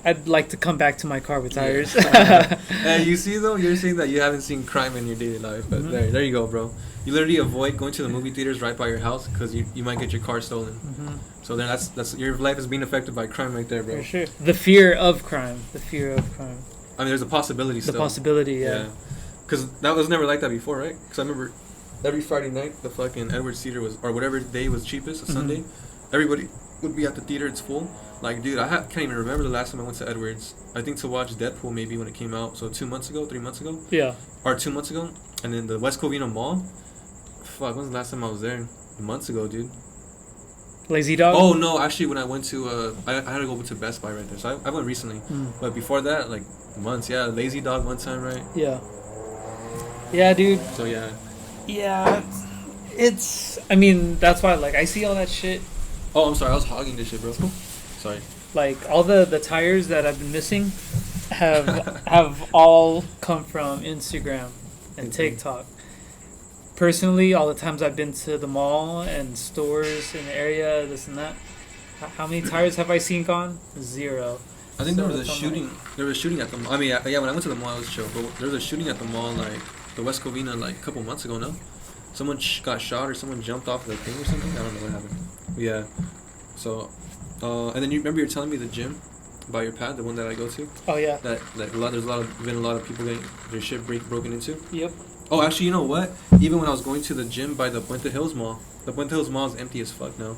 I'd like to come back to my car with tires. Hey, you see though, you're saying that you haven't seen crime in your daily life, but there you go, bro. You literally avoid going to the movie theaters right by your house because you might get your car stolen. So then that's your life is being affected by crime right there, bro. For sure. The fear of crime. I mean, there's a possibility still. The possibility, yeah. Because that was never like that before, right? Because I remember every Friday night the fucking Edwards Theater was, or whatever day was cheapest, a Sunday, everybody would be at the theater. It's full. Like, dude, I can't even remember the last time I went to Edwards. I think to watch Deadpool maybe when it came out. So 3 months ago? Yeah. Or 2 months ago. And then the West Covina Mall. Fuck, when was the last time I was there? Months ago, dude. Lazy Dog? Oh, no, actually when I went to, I had to go to Best Buy right there. So I went recently. But before that, like, months. Yeah, Lazy Dog one time, right? Yeah. Yeah, dude. So, yeah. Yeah. I mean, that's why, like, I see all that shit. Oh, I'm sorry. I was hogging this shit, bro. Sorry. Like, all the tires that I've been missing have all come from Instagram and TikTok. Personally, all the times I've been to the mall and stores in the area, this and that, how many tires have I seen gone? 0. I think there was a shooting. There was a shooting at the mall. I mean, yeah, when I went to the mall, I was chill. But there was a shooting at the mall, like, the West Covina, like, a couple months ago, no? Someone got shot or someone jumped off the thing or something. I don't know what happened. Yeah. So, and then you remember you're telling me the gym by your pad, the one that I go to? Oh, yeah. That there's been a lot of people getting their shit broken into? Yep. Oh, actually, you know what? Even when I was going to the gym by the Puente Hills Mall, the Puente Hills Mall is empty as fuck now.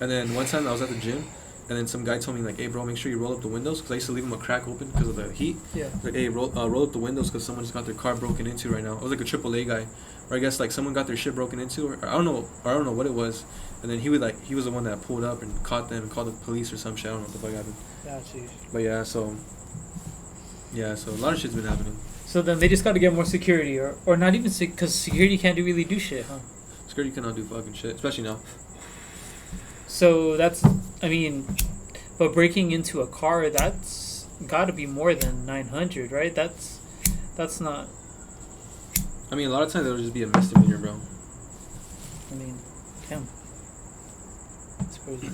And then one time I was at the gym, and then some guy told me like, "Hey, bro, make sure you roll up the windows," because I used to leave them a crack open because of the heat. Yeah. Like, "Hey, roll up the windows because someone just got their car broken into right now." I was like a AAA guy, or I guess like someone got their shit broken into, or I don't know what it was. And then he was the one that pulled up and caught them and called the police or some shit. I don't know what the fuck happened. Gotcha. But yeah, so a lot of shit's been happening. So then they just got to get more security, or not even because security can't really do shit, huh? Security cannot do fucking shit, especially now. So that's, I mean, but breaking into a car, that's got to be more than 900, right? That's not. I mean, a lot of times it'll just be a misdemeanor, bro. I mean, damn. That's crazy.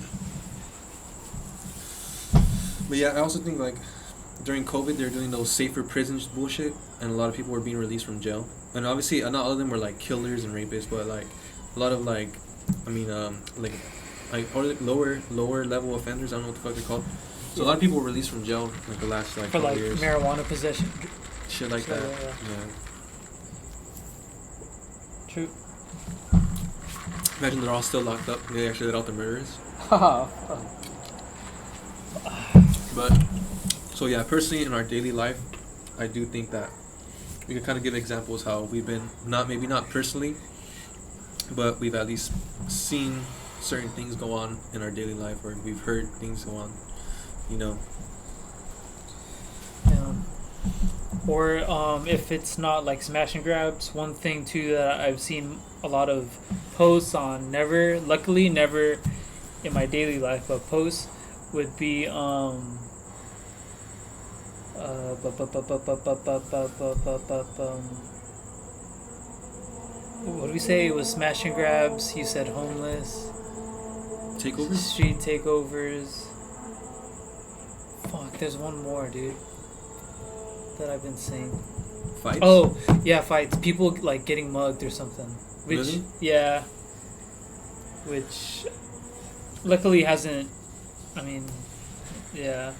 But yeah, I also think like during COVID they're doing those safer prisons bullshit, and a lot of people were being released from jail. And obviously, not all of them were like killers and rapists, but like a lot of like, I mean, or like lower level offenders. I don't know what the fuck they're called. So a lot of people were released from jail like the last like For like years. marijuana possession. Shit like that. Yeah. True. Imagine they're all still locked up. They actually let out the murderers. Haha. But so yeah, personally in our daily life, I do think that we can kind of give examples how we've been maybe not personally, but we've at least seen certain things go on in our daily life, or we've heard things go on, you know. Yeah. Or if it's not like smash and grabs, one thing too that I've seen a lot of posts on, luckily never in my daily life, but posts would be what do we say? It was smash and grabs. You said homeless. Takeovers? Street takeovers. Fuck, there's one more, dude, that I've been seeing. Fights? Oh, yeah, fights. People like getting mugged or something. Which, really? Yeah. Which luckily hasn't, I mean, yeah.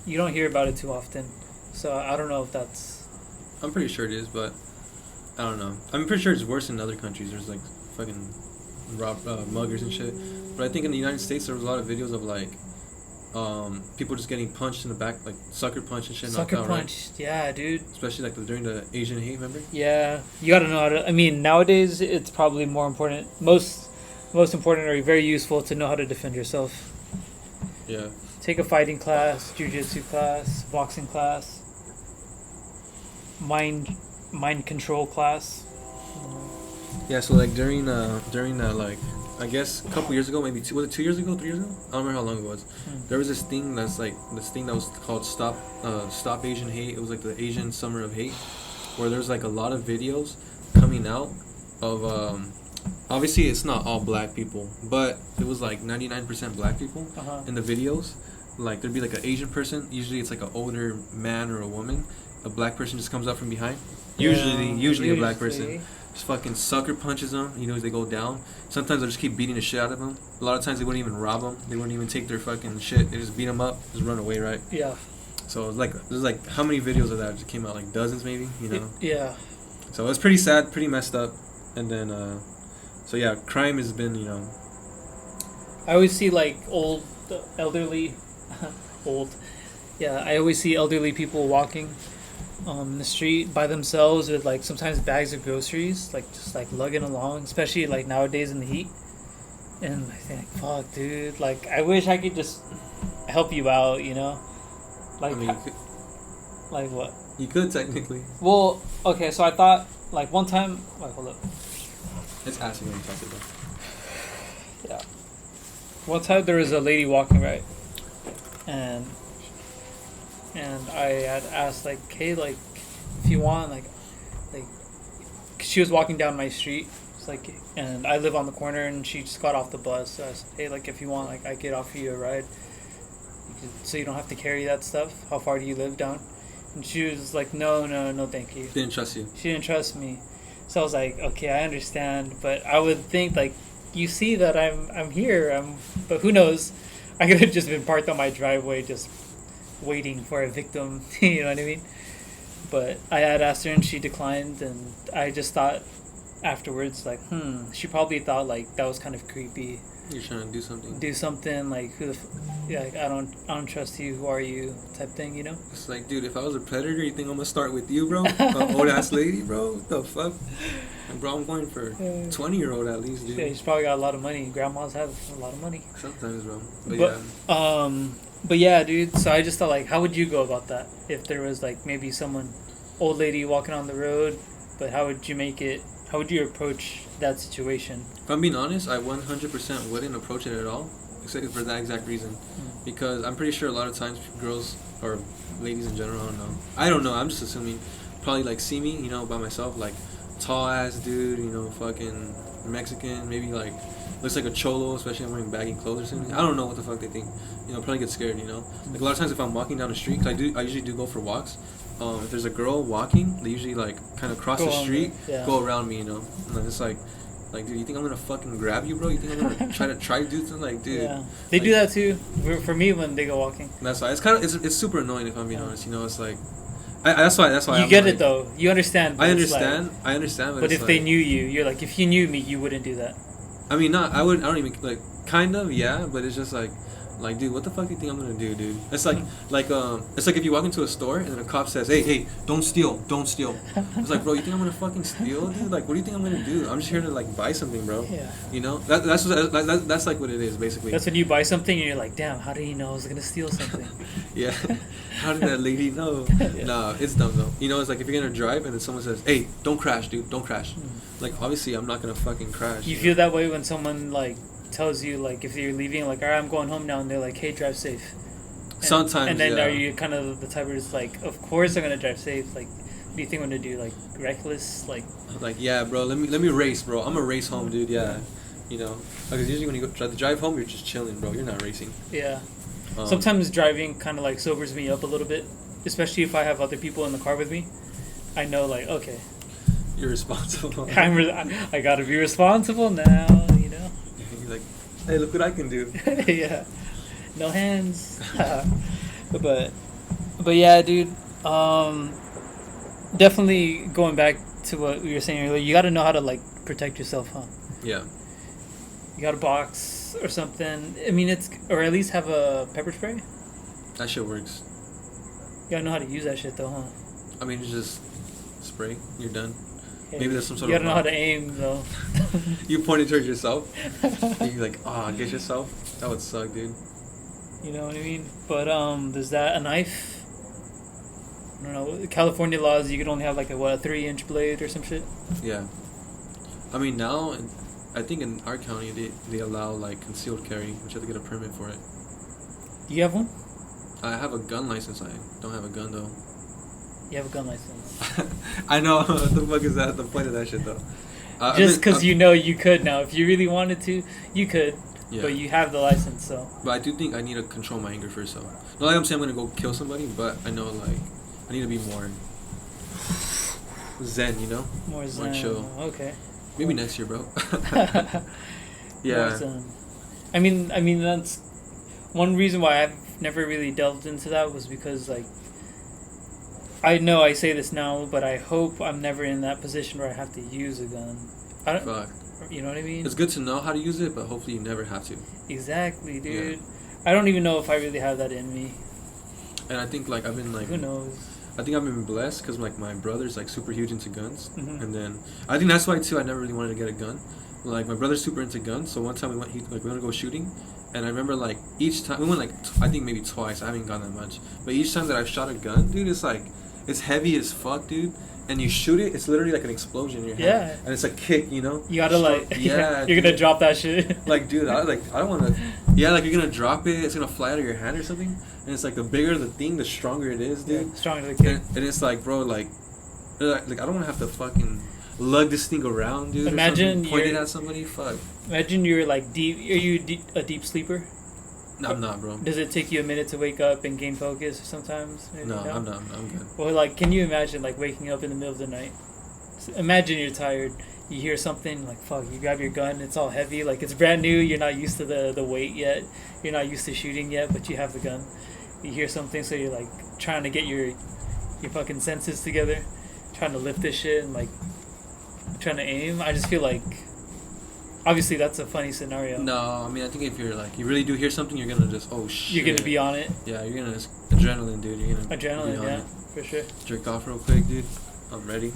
You don't hear about it too often. So I don't know if that's... I'm pretty sure it is, but I don't know. I'm pretty sure it's worse in other countries. There's like fucking muggers and shit. But I think in the United States there was a lot of videos of like people just getting punched in the back, like sucker punch and shit. Sucker knocked out, punch, right? Yeah, dude. Especially like during the Asian hate, remember? Yeah, you gotta know how to... I mean, nowadays it's probably more important. Most important or very useful to know how to defend yourself. Yeah. Take a fighting class, jiu-jitsu class, boxing class, mind control class. Yeah, so like during like I guess a couple years ago, maybe 2 years ago, 3 years ago? I don't remember how long it was. There was this thing that was called Stop Asian Hate. It was like the Asian Summer of Hate, where there's like a lot of videos coming out of obviously it's not all black people, but it was like 99% black people in the videos. Like there'd be like an Asian person, usually it's like an older man or a woman. A black person just comes up from behind. Usually a black person. Just fucking sucker punches them, you know, as they go down. Sometimes they'll just keep beating the shit out of them. A lot of times they wouldn't even rob them. They wouldn't even take their fucking shit. They just beat them up, just run away, right? Yeah. So it's like, there's like, how many videos of that just came out? Like dozens maybe, you know? Yeah. So it's pretty sad, pretty messed up. And then, so yeah, crime has been, you know. I always see like elderly, old. Yeah, I always see elderly people walking in the street by themselves with like sometimes bags of groceries, like just like lugging along, especially like nowadays in the heat. And I think, fuck, dude, like I wish I could just help you out, you know? Like, I mean, like what? You could technically. Well, okay, so I thought like one time. Wait, hold up. It's asking when you talk about. Yeah. One time there was a lady walking, right, and I had asked like, hey, like, if you want, like, 'cause she was walking down my street, it's like, and I live on the corner, and she just got off the bus. So I said, hey, like, if you want, like, I could offer you a ride, so you don't have to carry that stuff. How far do you live down? And she was like, no, thank you. Didn't trust you. She didn't trust me. So I was like, okay, I understand, but I would think like, you see that I'm here, but who knows? I could have just been parked on my driveway, just waiting for a victim. You know what I mean? But I had asked her and she declined, and I just thought afterwards, like, she probably thought like that was kind of creepy. You're trying to do something. Do something like like I don't trust you. Who are you? Type thing, you know. It's like, dude, if I was a predator, you think I'm gonna start with you, bro? An old ass lady, bro. What the fuck? And bro, I'm going for 20-year-old at least, dude. Yeah, he's probably got a lot of money. Grandmas have a lot of money. Sometimes, bro. But yeah. But yeah, dude. So I just thought, like, how would you go about that if there was like maybe someone, old lady walking on the road? But how would you make it? How would you approach that situation? If I'm being honest, I 100% wouldn't approach it at all, except for that exact reason. Because I'm pretty sure a lot of times girls or ladies in general, I don't know, I'm just assuming, probably like see me, by myself, like tall ass dude, fucking Mexican, maybe like looks like a cholo, especially I'm wearing baggy clothes or something. I don't know what the fuck they think. Probably get scared. Like a lot of times if I'm walking down the street, 'cause I usually do go for walks. If there's a girl walking, they usually like kind of cross the street, go around me, and I'm just like, dude, you think I'm gonna fucking grab you, bro? You think I'm gonna try to do something? Like, dude. Yeah, they do that too. For me, when they go walking. That's why it's super annoying if I'm being honest. It's like, that's why. You I'm get like, it though. You understand. I understand. I understand. But if like, they knew you, you're like, if you knew me, you wouldn't do that. I mean, not. I don't even like. Kind of, yeah. But it's just like, dude, what the fuck do you think I'm gonna do, dude? It's like, it's like if you walk into a store and then a cop says, hey, don't steal. It's like, bro, you think I'm gonna fucking steal, dude? Like, what do you think I'm gonna do? I'm just here to like buy something, bro. Yeah. That's like what it is, basically. That's when you buy something and you're like, damn, how did he know I was gonna steal something? Yeah. How did that lady know? Yeah. Nah, it's dumb though. It's like if you're gonna drive and then someone says, hey, don't crash, dude, don't crash. Like, obviously, I'm not gonna fucking crash. You feel that way when someone like tells you, like, if you're leaving, like, all right, I'm going home now, and they're like, hey, drive safe. Sometimes, and then yeah. Are you kind of the type who's like, of course I'm gonna drive safe? Like, what do you think I'm gonna do? Like, reckless? Like, yeah, bro. Let me race, bro. I'm gonna race home, dude. Yeah, because usually when you go try to drive home, you're just chilling, bro. You're not racing. Yeah. Sometimes driving kind of like sobers me up a little bit, especially if I have other people in the car with me. I know, like, okay, you're responsible. I gotta be responsible now. You're like, hey, look what I can do. Yeah. No hands. but yeah, dude. Definitely going back to what we were saying earlier, you got to know how to like protect yourself, huh? Yeah. You got a box or something. I mean, or at least have a pepper spray. That shit works. You gotta know how to use that shit though, huh? I mean, just spray. You're done. Okay. Maybe there's some sort you of. You gotta know how to aim though. You point it towards yourself. You're like, get yourself. That would suck, dude. You know what I mean? But there's that, a knife. I don't know. California laws, you could only have like a 3-inch blade or some shit. Yeah. I mean, now, I think in our county they allow like concealed carry, which you have to get a permit for it. You have one? I have a gun license. I don't have a gun though. You have a gun license. I know. What the fuck is that? The point of that shit though. Just because you could now. If you really wanted to, you could. Yeah. But you have the license, so. But I do think I need to control my anger first, though. Not like I'm saying I'm gonna go kill somebody, but I know like I need to be more zen, More zen. More chill. Okay. Maybe next year, bro. Yeah. More zen. I mean that's one reason why I've never really delved into that was because like I know I say this now, but I hope I'm never in that position where I have to use a gun. Fuck. You know what I mean? It's good to know how to use it, but hopefully you never have to. Exactly, dude. Yeah. I don't even know if I really have that in me. And I think like I've been like. Who knows? I think I've been blessed because like my brother's like super huge into guns, Mm-hmm. and then I think that's why too I never really wanted to get a gun. Like my brother's super into guns, so one time we went to go shooting, and I remember like each time we went like I think maybe twice. I haven't gone that much, but each time that I've shot a gun, dude, it's like it's heavy as fuck, dude. And you shoot it, it's literally like an explosion in your head. Yeah. And it's a kick, You gotta like, yeah, you're gonna drop that shit. Like, dude, I don't want to. Yeah, like you're gonna drop it, it's gonna fly out of your hand or something. And it's like the bigger the thing, the stronger it is, dude. Yeah, stronger the kick. And it's like, bro, like I don't want to have to fucking lug this thing around, dude. Imagine point it at somebody. Fuck. Imagine you're like deep. Are you a deep sleeper? No, I'm not, bro. Does it take you a minute to wake up and gain focus sometimes? Maybe No, I'm not. I'm good. Well, like, can you imagine like waking up in the middle of the night? So imagine you're tired. You hear something like fuck. You grab your gun. It's all heavy. Like it's brand new. You're not used to the weight yet. You're not used to shooting yet, but you have the gun. You hear something, so you're like trying to get your your fucking senses together, trying to lift this shit and like trying to aim. I just feel like, obviously that's a funny scenario. No, I mean I think if you're like you really do hear something, you're gonna just shit. You're gonna be on it. Yeah, you're gonna just adrenaline, dude. You're gonna Adrenaline, be on yeah, it. for sure. Jerk off real quick, dude. I'm ready.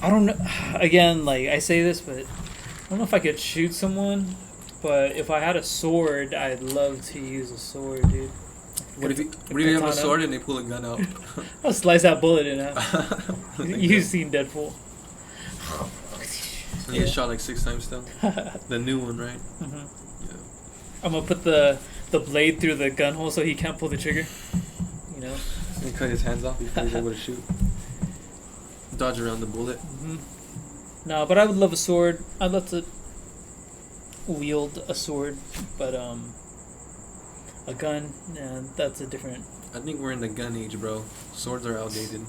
I don't know. Again, like I say this, but I don't know if I could shoot someone. But if I had a sword, I'd love to use a sword, dude. What if you have a sword and they pull a gun out? I'll slice that bullet in half. You've seen Deadpool. And you get shot like 6 times still. The new one, right? Mm-hmm. Yeah. I'm gonna put the blade through the gun hole so he can't pull the trigger. You know. And cut his hands off before he's able to shoot. Dodge around the bullet. Mm-hmm. No, but I would love a sword. I'd love to wield a sword, but a gun, yeah, that's a different. I think we're in the gun age, bro. Swords are outdated.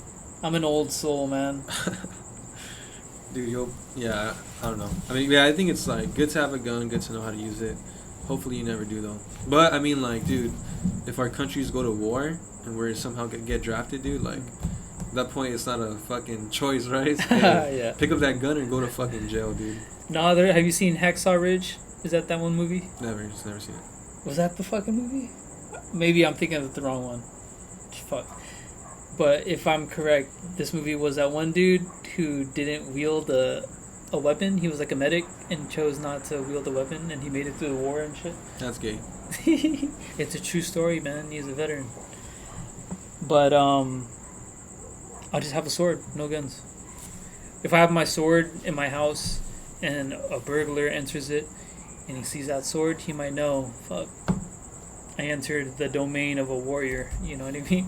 I'm an old soul, man. Dude, yeah, I don't know. I mean, yeah, I think it's like good to have a gun, good to know how to use it. Hopefully you never do though. But I mean, like, dude, if our countries go to war and we're somehow get drafted, dude, like, at that point it's not a fucking choice, right? It's, hey, Yeah. Pick up that gun and go to fucking jail, dude. No, have you seen Hacksaw Ridge? Is that one movie? Just never seen it. Was that the fucking movie? Maybe I'm thinking of the wrong one. Fuck. But if I'm correct, this movie was that one dude who didn't wield a weapon. He was like a medic and chose not to wield a weapon, and he made it through the war and shit. That's gay. It's a true story, man. He's a veteran. But I'll just have a sword, no guns. If I have my sword in my house and a burglar enters it and he sees that sword, he might know, fuck, I entered the domain of a warrior. You know what I mean?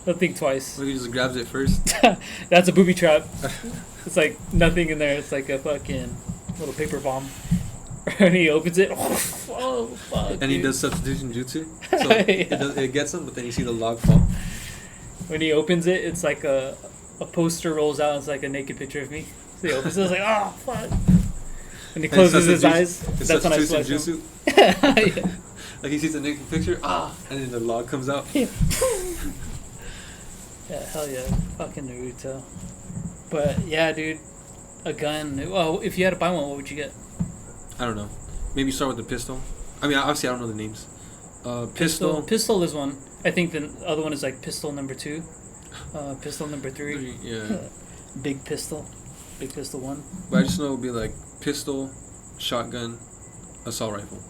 He'll think twice. Look, he just grabs it first. That's a booby trap. It's like nothing in there. It's like a fucking little paper bomb. And he opens it. Oh, fuck. And dude. he does substitution jutsu. So Yeah. it gets him, but then you see the log fall. When he opens it, it's like a poster rolls out. It's like a naked picture of me. So he opens it. It's like, oh, fuck. And he closes his eyes. That's when I slice him. Yeah. Like he sees a naked picture, and then the log comes out. Yeah. Yeah, hell yeah. Fucking Naruto. But yeah, dude, a gun. Well, if you had to buy one, what would you get? I don't know. Maybe start with the pistol. I mean, obviously I don't know the names. Pistol. Pistol is one. I think the other one is like pistol number 2. Pistol number 3. Yeah. Big pistol. Big pistol 1. But I just know it would be like pistol, shotgun, assault rifle.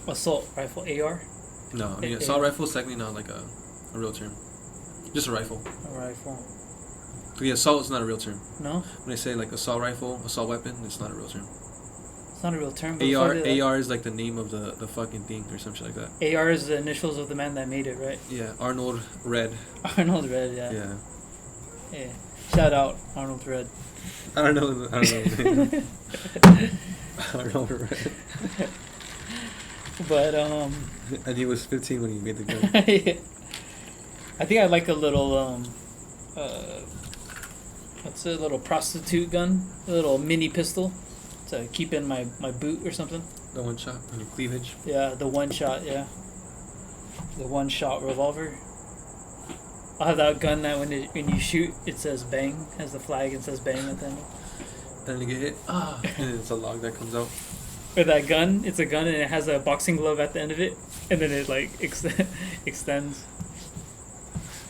Assault rifle, AR? No, I mean assault rifle is technically not like a real term. Just a rifle. A rifle. The assault is not a real term. No? When they say like assault rifle, assault weapon, it's not a real term. It's not a real term. But AR is like the name of the fucking thing or something like that. AR is the initials of the man that made it, right? Yeah, Arnold Red. Arnold Red, yeah. Yeah. Yeah. Shout out Arnold Red. I don't know. Arnold Red. But And he was 15 when he made the gun. yeah. I think I like a little what's a little prostitute gun, a little mini pistol to keep in my boot or something. The one shot on your cleavage. Yeah, the one shot, yeah. The one shot revolver. I'll have that gun that when you shoot, it says bang, has the flag and says bang at the end. And then you get hit, and then it's a log that comes out. Or that gun, it's a gun and it has a boxing glove at the end of it, and then it like extends.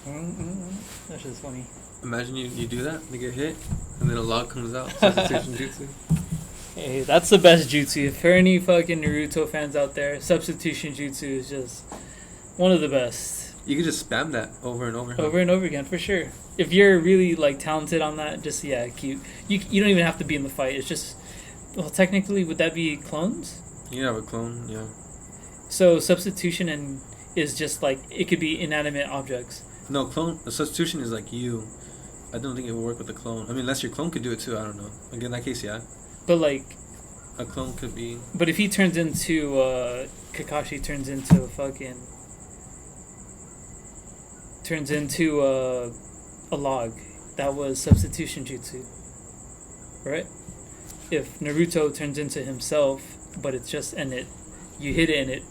That's just funny. Imagine you do that, you get hit, and then a log comes out. Substitution jutsu. Hey, that's the best jutsu. If there are any fucking Naruto fans out there, substitution jutsu is just one of the best. You can just spam that over and over. Over and over again, for sure. If you're really like talented on that, just keep. You don't even have to be in the fight. It's just, well, technically, would that be clones? You have a clone, yeah. So substitution is just like it could be inanimate objects. No, clone. A substitution is like you. I don't think it will work with a clone. I mean, unless your clone could do it too. I don't know. Like in that case, yeah. But like, a clone could be. But if he turns into Kakashi turns into a log, that was substitution jutsu, right? If Naruto turns into himself, but it's just you hit it and it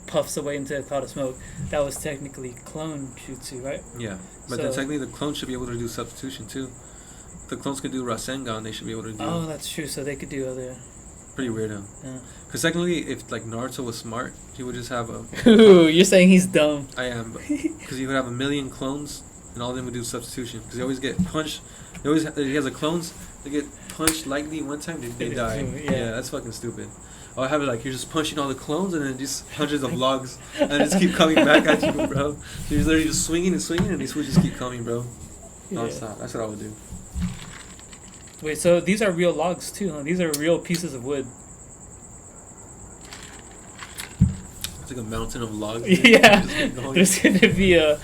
puffs away into a cloud of smoke. That was technically clone jutsu, right? Yeah, but then technically the clones should be able to do substitution too. The clones could do Rasengan. They should be able to do. Oh, that's true. So they could do other. Pretty weird, huh? Yeah. Because technically, if like Naruto was smart, he would just have a. Ooh, you're saying he's dumb. I am, because he would have a million clones, and all of them would do substitution. Because they always get punched. He has a clones. They get punched lightly one time, they die. Yeah, that's fucking stupid. I'll have it like you're just punching all the clones, and then just hundreds of logs, and just keep coming back at you, bro. So you're literally just swinging, and these switches keep coming, bro. Non-stop. That's what I would do. Wait, so these are real logs too, huh? These are real pieces of wood. It's like a mountain of logs. Yeah, there's gonna be a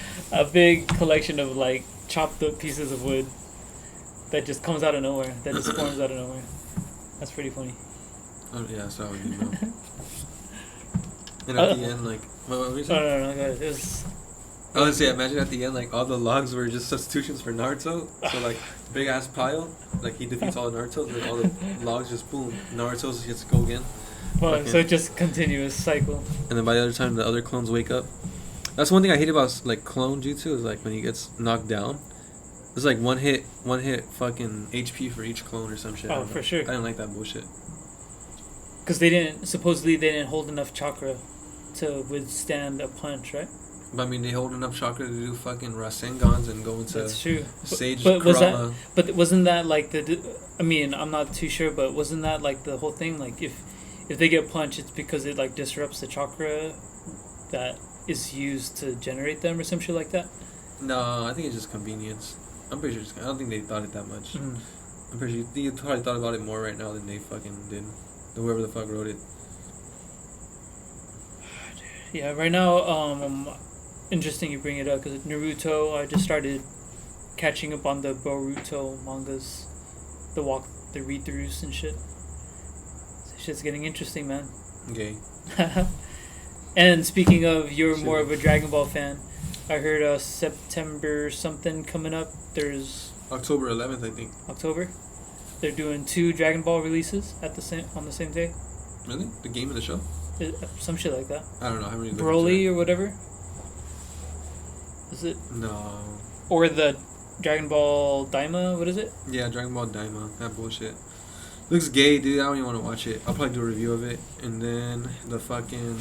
big collection of like chopped up pieces of wood that just comes out of nowhere. That just forms out of nowhere. That's pretty funny. Oh yeah, that's what I would do, bro. And at the end, like, what were you saying? No, go ahead. It was. I would say, imagine at the end, like, all the logs were just substitutions for Naruto. So, like, big ass pile. Like, he defeats all the Narutos, and all the logs just boom. Naruto's gets to go again. Well, so it's just continuous cycle. And then by the other time, the other clones wake up. That's one thing I hate about, like, clone jutsu is, like, when he gets knocked down. It's like one hit fucking HP for each clone or some shit. Oh, for sure. I didn't like that bullshit. Because supposedly they didn't hold enough chakra to withstand a punch, right? But I mean, they hold enough chakra to do fucking Rasengans and go into That's true. Sage but Kurama. wasn't that like I mean, I'm not too sure, but wasn't that like the whole thing? Like if they get punched, it's because it like disrupts the chakra that is used to generate them or some shit like that? No, I think it's just convenience. I'm pretty sure. I don't think they thought it that much. Mm. I'm pretty sure you probably thought about it more right now than they fucking did. Whoever the fuck wrote it. Yeah, right now, interesting you bring it up because Naruto, I just started catching up on the Boruto mangas, the read-throughs and shit. So shit's getting interesting, man. Okay. And speaking of, you're more of a Dragon Ball fan. I heard September something coming up. There's October 11th, I think. October. They're doing 2 Dragon Ball releases on the same day. Really? The game of the show? Some shit like that. I don't know. I haven't really Broly or whatever. Is it? No. Or the Dragon Ball Daima? What is it? Yeah, Dragon Ball Daima. That bullshit. Looks gay, dude. I don't even want to watch it. I'll probably do a review of it. And then the fucking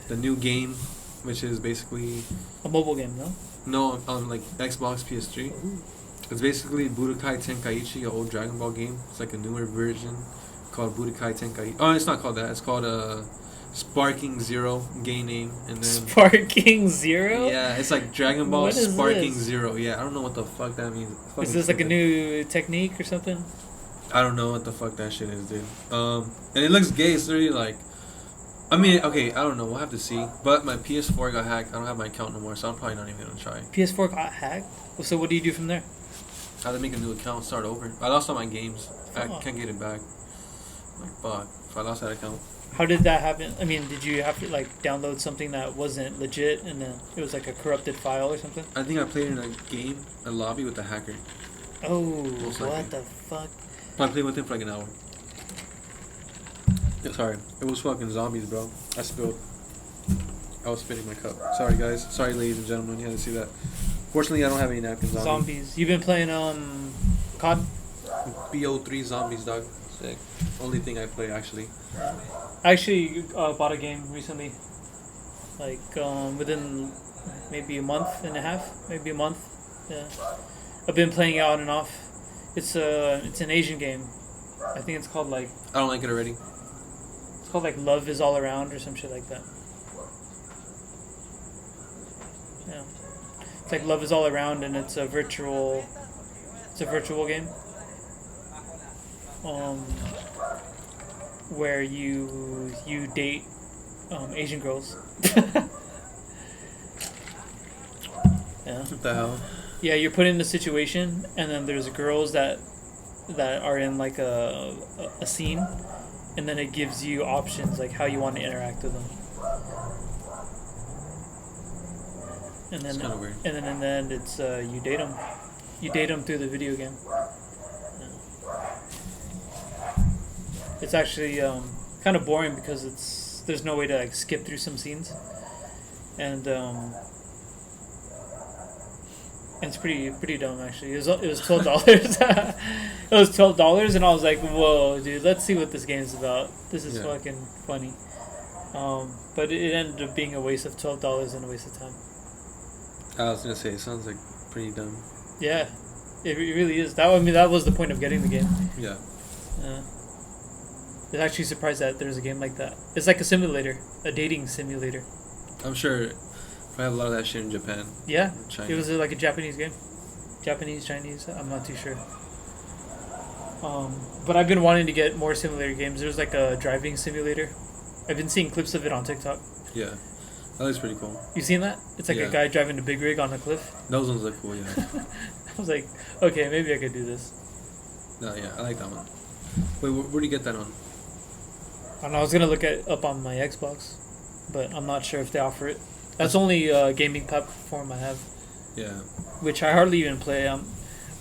the new game, which is basically A mobile game, no? no, on like Xbox, PS3. Ooh. It's basically Budokai Tenkaichi, an old Dragon Ball game. It's like a newer version called Budokai Tenkaichi. Oh, it's not called that. It's called Sparking Zero, gay name. And then Sparking Zero? yeah, it's like Dragon Ball What is Sparking this? Zero. Yeah, I don't know what the fuck that means. Is this like a new technique or something? I don't know what the fuck that shit is, dude. And it looks gay. It's literally like, I mean, okay, I don't know. We'll have to see. But my PS4 got hacked. I don't have my account no more, so I'm probably not even gonna try. PS4 got hacked? So what do you do from there? I had to make a new account, start over. I lost all my games. I Oh. can't get it back. Like, fuck. If I lost that account. How did that happen? I mean, did you have to like download something that wasn't legit and then it was like a corrupted file or something? I think I played in a game, a lobby with a hacker. Oh, Most likely. what the fuck? I played with him for like an hour. Yeah, sorry. It was fucking zombies, bro. I spilled. I was spitting my cup. Sorry, guys. Sorry, ladies and gentlemen. You had to see that. Fortunately, I don't have any napkins on me. Zombies. You've been playing COD? BO3 zombies, dog. Sick. Only thing I play, actually. I actually bought a game recently. Like within maybe a month and a half, maybe a month. Yeah. I've been playing it on and off. It's an Asian game. I think it's called like I don't like it already. it's called like Love Is All Around or some shit like that. Yeah. It's like Love Is All Around and it's a virtual game. Where you date Asian girls. Yeah. What the hell? Yeah, you're put in a situation, and then there's girls that are in like a scene, and then it gives you options like how you want to interact with them. And then It's kinda weird. and then in the end, it's you date them. You date them through the video game. Yeah. It's actually kind of boring because it's there's no way to like skip through some scenes, and it's pretty dumb actually. It was $12. It was $12, and I was like, whoa, dude, let's see what this game's about. This is fucking funny. But it ended up being a waste of $12 and a waste of time. I was gonna say it sounds like pretty dumb. Yeah, it really is. That was the point of getting the game. Yeah. I was actually surprised that there's a game like that. It's like a simulator, a dating simulator. I'm sure I have a lot of that shit in Japan. Yeah, China. it was like a Japanese game. Japanese, Chinese, I'm not too sure. But I've been wanting to get more simulator games. There's like a driving simulator. I've been seeing clips of it on TikTok. Yeah, that looks pretty cool. You seen that? It's like a guy driving a big rig on a cliff. Those ones look cool, yeah. I was like, okay, maybe I could do this. No, yeah, I like that one. Wait, where do you get that on? I don't know, I was gonna look it up on my Xbox, but I'm not sure if they offer it. That's only a gaming platform I have. Yeah. Which I hardly even play. I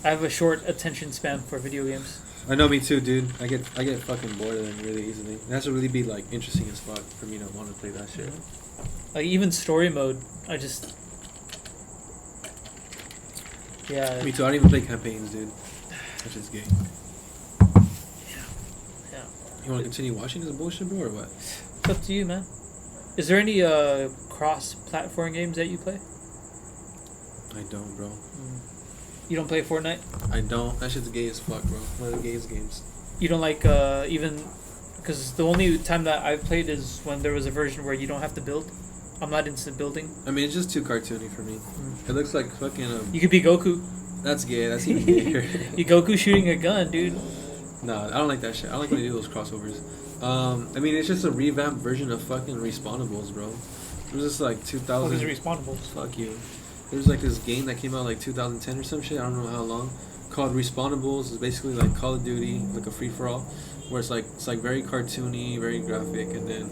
have a short attention span for video games. I know, me too, dude. I get fucking bored of them really easily. It has to really be like interesting as fuck for me to want to play that shit. Like even story mode, I just Me too. I don't even play campaigns, dude. That's just gay. Yeah. You want to continue watching this bullshit, bro, or what? It's up to you, man. Is there any cross-platform games that you play? I don't, bro. You don't play Fortnite? I don't. That shit's gay as fuck, bro. One of the gayest games. You don't like even... Because the only time that I've played is when there was a version where you don't have to build. I'm not into building. I mean, it's just too cartoony for me. It looks like fucking... You could be Goku. That's gay. That's even gayer. You Goku shooting a gun, dude. No, I don't like that shit. I don't like when they do those crossovers. I mean, it's just a revamped version of fucking Respawnables, bro. It was just like 2000... What is Respawnables? Fuck you. There's like this game that came out like 2010 or some shit. I don't know how long. Called Respawnables. It's basically like Call of Duty, like a free-for-all, where it's like very cartoony, very graphic, and then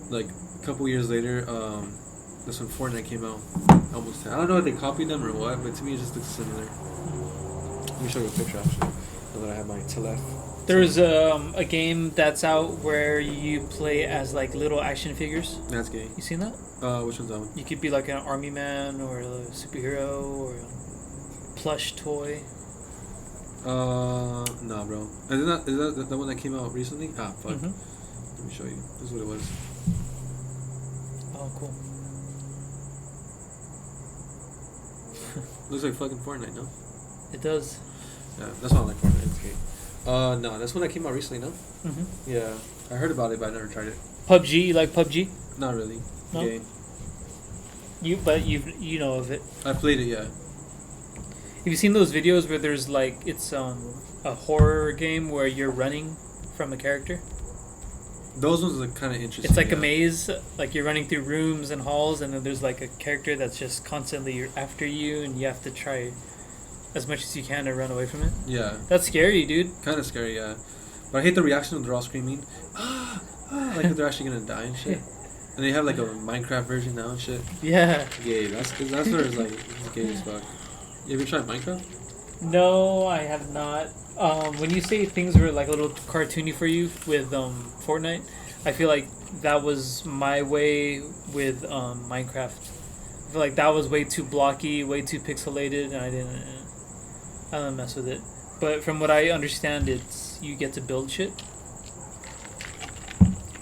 like a couple years later, this when Fortnite came out. Almost. I don't know if they copied them or what, but to me it just looks similar. Let me show you a picture actually. Now that I have my to left. There's a game that's out where you play as like little action figures. That's gay. You seen that? Which one's that one? You could be like an army man or a superhero or a plush toy. Nah, bro. Is that the one that came out recently? Ah, fuck. Mm-hmm. Let me show you. This is what it was. Oh, cool. Looks like fucking Fortnite, no? It does. Yeah, that's not like Fortnite. It's gay. No, that's one that came out recently, no? Mm-hmm. Yeah, I heard about it, but I never tried it. PUBG, you like PUBG? Not really. No? Gay. But you know of it. I played it, yeah. Have you seen those videos where there's like it's a horror game where you're running from a character? Those ones are kind of interesting. It's like a maze, like you're running through rooms and halls, and then there's like a character that's just constantly after you, and you have to try as much as you can to run away from it. Yeah. That's scary, dude. Kind of scary, yeah. But I hate the reaction when they're all screaming, like if they're actually gonna die and shit. And they have like a Minecraft version now and shit. Yeah. Gay. That's where it's like it's gay as fuck. You ever tried Minecraft? No, I have not. When you say things were like a little cartoony for you with Fortnite, I feel like that was my way with Minecraft. I feel like that was way too blocky, way too pixelated, and I don't mess with it. But from what I understand, it's you get to build shit.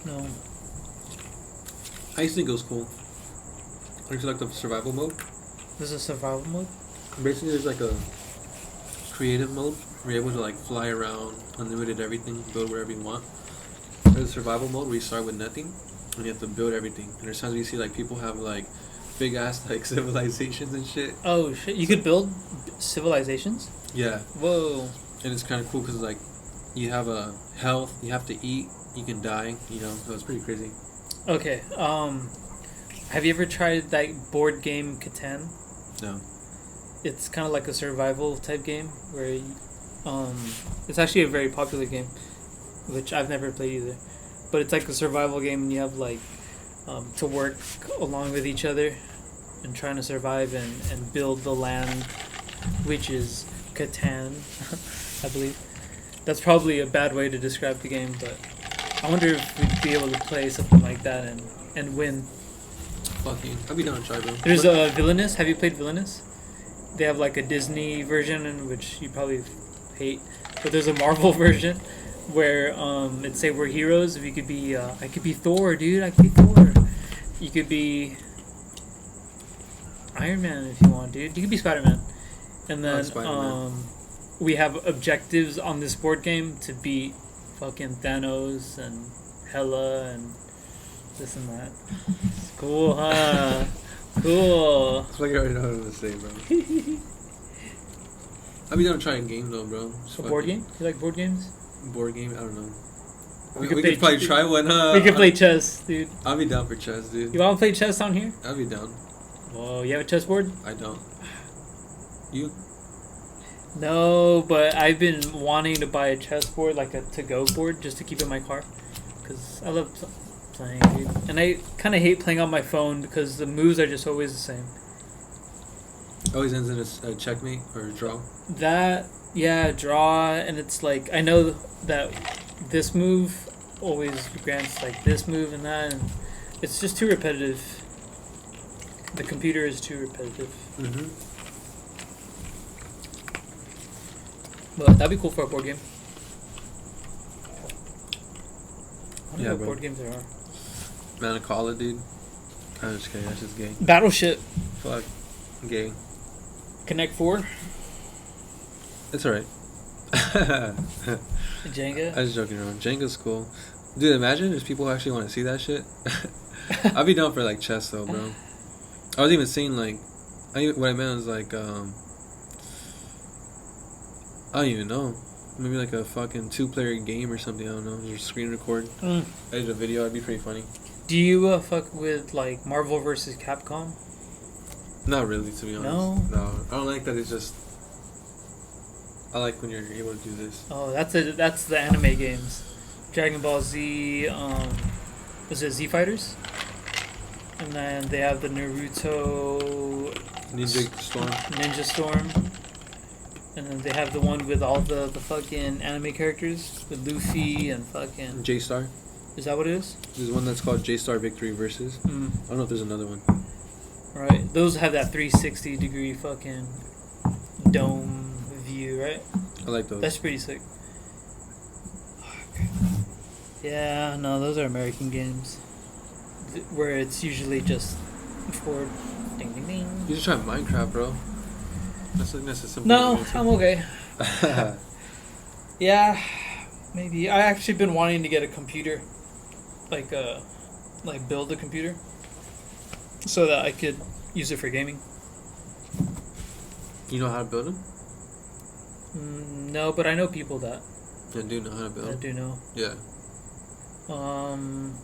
No. I used to think it was cool. I used to like the survival mode. There's a survival mode? Basically, there's like a creative mode where you're able to like fly around, unlimited everything, build wherever you want. There's a survival mode where you start with nothing and you have to build everything. And there's times where you see like people have like big ass like civilizations and shit. Oh shit! You could build civilizations? Yeah. Whoa. And it's kind of cool because like you have a health, you have to eat, you can die, you know. So it's pretty crazy. Okay. Have you ever tried that board game Catan? No. It's kind of like a survival type game where it's actually a very popular game, which I've never played either. But it's like a survival game, and you have like to work along with each other and trying to survive and build the land, which is Catan, I believe. That's probably a bad way to describe the game, but I wonder if we'd be able to play something like that and win. Fucking, I'd be down to try, bro. There's a Villainous. Have you played Villainous? They have like a Disney version, in which you probably hate, but there's a Marvel version where it'd say we're heroes. If you could be, I could be Thor, dude. I could be Thor. You could be Iron Man if you want, dude. You could be Spider-Man. And then Spider-Man. we have objectives on this board game to beat fucking Thanos and Hela and this and that. It's cool, huh? Cool. It's like I already know what to say, bro. I'd be down to trying games though, bro. A board game? You like board games? Board game? I don't know. We could could probably try one. We could play chess, dude. I'll be down for chess, dude. You want to play chess down here? I'll be down. Whoa, you have a chessboard? I don't. You? No, but I've been wanting to buy a chessboard, like a to-go board, just to keep in my car. Because I love playing, dude. And I kind of hate playing on my phone because the moves are just always the same. Always ends in a checkmate or a draw. That, yeah, draw, and it's like, I know that this move always grants like this move and that, and it's just too repetitive. The computer is too repetitive. Mm-hmm. But that'd be cool for a board game. I wonder Yeah, what bro. board games there are. Man, call it, dude. I'm just kidding. That's just gay. Battleship. Fuck. Gay. Connect 4. It's alright. Jenga. I was joking around. Jenga's cool. Dude, imagine there's people who actually want to see that shit. I'd be down for like chess though, bro. I was even saying like, what I meant was like, I don't even know. Maybe like a fucking 2-player game or something. I don't know. Just screen record. Edit a video. It'd be pretty funny. Do you fuck with like Marvel versus Capcom? Not really, to be honest. No? No. I don't like that. It's just. I like when you're able to do this. Oh, that's the anime games. Dragon Ball Z. Was it Z Fighters? And then they have the Naruto Ninja Storm. And then they have the one with all the fucking anime characters with Luffy and fucking J-Star. Is that what it is? There's one that's called J-Star Victory Versus. I don't know if there's another one. Right. Those have that 360 degree fucking dome view, right? I like those. That's pretty sick. Yeah, no, those are American games. Where it's usually just for ding ding ding. You should try Minecraft, bro. That's a simple. No, I'm okay. Yeah, maybe. I actually been wanting to get a computer, like build a computer, so that I could use it for gaming. You know how to build them? No, but I know people that Do know how to build. I do know. Yeah.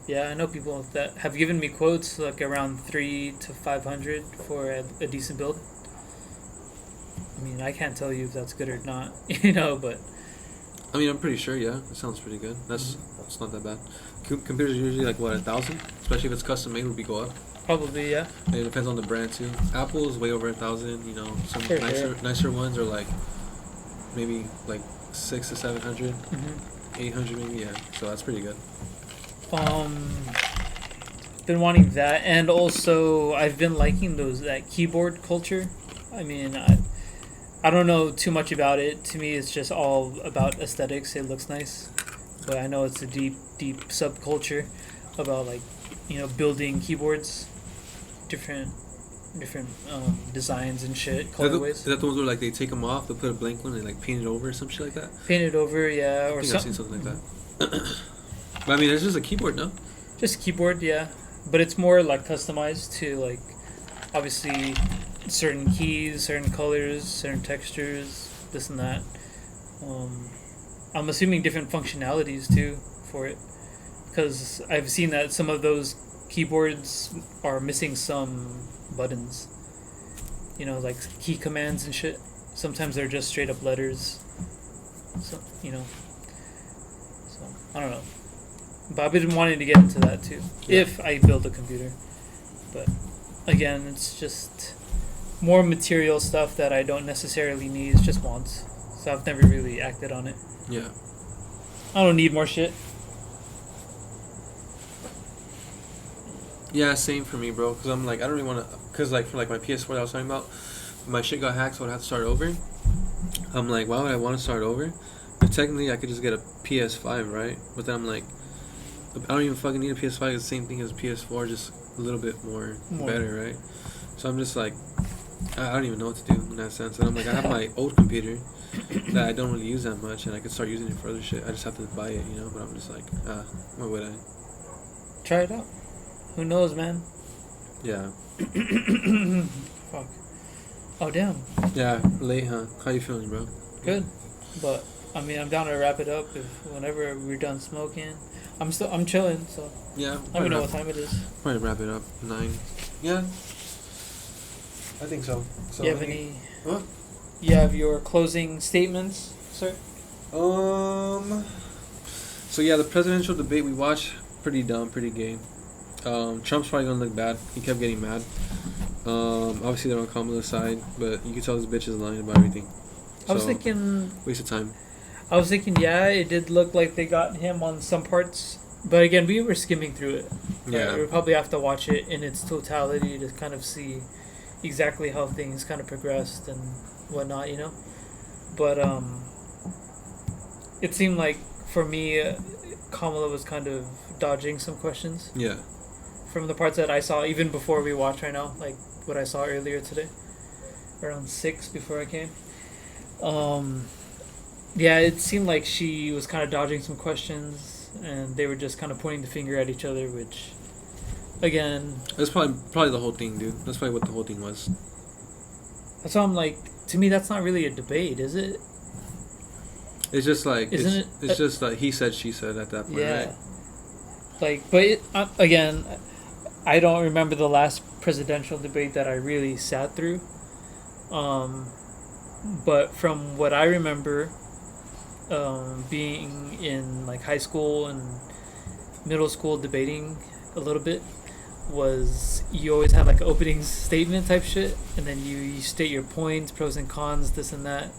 Yeah, I know people that have given me quotes like around 300 to 500 for a decent build. I mean, I can't tell you if that's good or not, but I mean, I'm pretty sure. Yeah, it sounds pretty good. It's not that bad. Computers are usually like what, 1,000, especially if it's custom made, would be go up. probably, yeah. And it depends on the brand too. Apple is way over 1,000. Some For nicer ones are like maybe like 600 to 700, 800 maybe. Yeah, so that's pretty good. Been wanting that, and also I've been liking that keyboard culture. I mean, I don't know too much about it. To me, it's just all about aesthetics. It looks nice, but I know it's a deep subculture about building keyboards, different designs and shit, colorways. Is that the ones where like they take them off, they put a blank one, and like paint it over or some shit like that? Paint it over, yeah, or I think I've seen something like that. But I mean, it's just a keyboard, no? Just keyboard, yeah, but it's more like customized to like obviously certain keys, certain colors, certain textures, this and that. I'm assuming different functionalities too for it, because I've seen that some of those keyboards are missing some buttons. Like key commands and shit. Sometimes they're just straight up letters. So I don't know. But I've been wanting to get into that too, if I build a computer. But again, it's just more material stuff that I don't necessarily need. It's just wants. So I've never really acted on it. Yeah. I don't need more shit. Yeah, same for me, bro. Cause I'm like, I don't really want to. Cause like for like my PS4 that I was talking about, my shit got hacked, so I'd have to start over. I'm like, why would I want to start over? But technically, I could just get a PS5, right? But then I'm like, I don't even fucking need a PS5. It's the same thing as PS4, just a little bit more better, right? So I'm just like, I don't even know what to do in that sense. And I'm like, I have my old computer that I don't really use that much, and I could start using it for other shit. I just have to buy it, you know. But I'm just like, why would I? Try it out. Who knows, man? Yeah. Fuck. Oh damn. Yeah, late, huh? How you feeling, bro? Good, but I mean, I'm down to wrap it up if whenever we're done smoking. I'm chilling, so Yeah. let me know what time it is. Probably wrap it up 9. Yeah. I think so. So You have any? What? You have your closing statements, sir? So yeah, the presidential debate we watched, pretty dumb, pretty gay. Trump's probably gonna look bad. He kept getting mad. Obviously they're on Kamala's side, but you can tell this bitch is lying about everything. I was So, thinking. waste of time. I was thinking, yeah, it did look like they got him on some parts, but again, we were skimming through it. Yeah. We'll probably have to watch it in its totality to kind of see exactly how things kind of progressed and whatnot, you know. But it seemed like for me, Kamala was kind of dodging some questions. Yeah. From the parts that I saw, even before we watched right now, like what I saw earlier today, around 6 before I came. Yeah, it seemed like she was kind of dodging some questions, and they were just kind of pointing the finger at each other, which, again, That's probably the whole thing, dude. That's probably what the whole thing was. that's why I'm like, to me, that's not really a debate, is it? It's just like Isn't it's just like he said, she said at that point, Yeah. right? Like, but again, I don't remember the last presidential debate that I really sat through. But from what I remember, being in like high school and middle school debating a little bit, was you always had like an opening statement type shit, and then you state your points, pros and cons, this and that,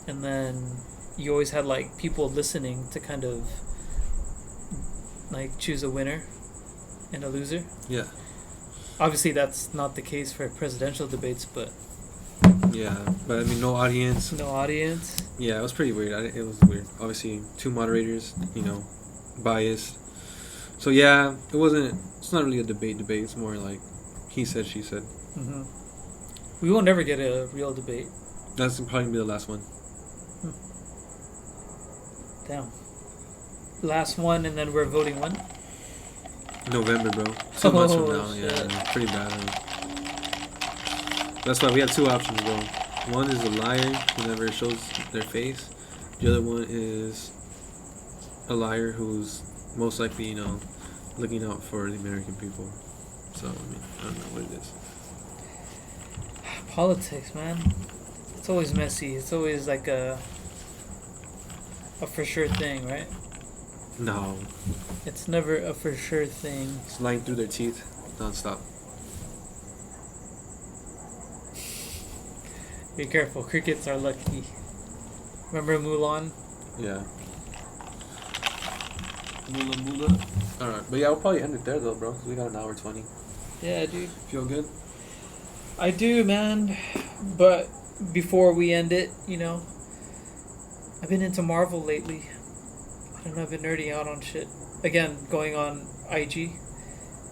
and then you always had like people listening to kind of like choose a winner and a loser. Yeah. Obviously, that's not the case for presidential debates, but Yeah, but I mean, no audience. no audience. Yeah, it was pretty weird. It was weird. Obviously, 2 moderators, you know, biased. So yeah, it wasn't. It's not really a debate. It's more like he said, she said. Hmm. We will never get a real debate. That's probably gonna be the last one. Damn. Last one, and then we're voting when? November, bro. 2 months from Oh, now. shit. Yeah, pretty bad. That's why we have 2 options, bro. One is a liar who never shows their face. The other one is a liar who's most likely, you know, looking out for the American people. So, I mean, I don't know what it is. Politics, man. It's always messy. It's always like a for sure thing, right? No. It's never a for sure thing. It's lying through their teeth nonstop. Be careful. Crickets are lucky. Remember Mulan? Yeah. Mula. Alright, but yeah, we'll probably end it there though, bro. 'Cause we got an hour 20. Yeah, dude. Feel good? I do, man. But before we end it, you know, I've been into Marvel lately. I don't know, I've been nerding out on shit. Again, going on IG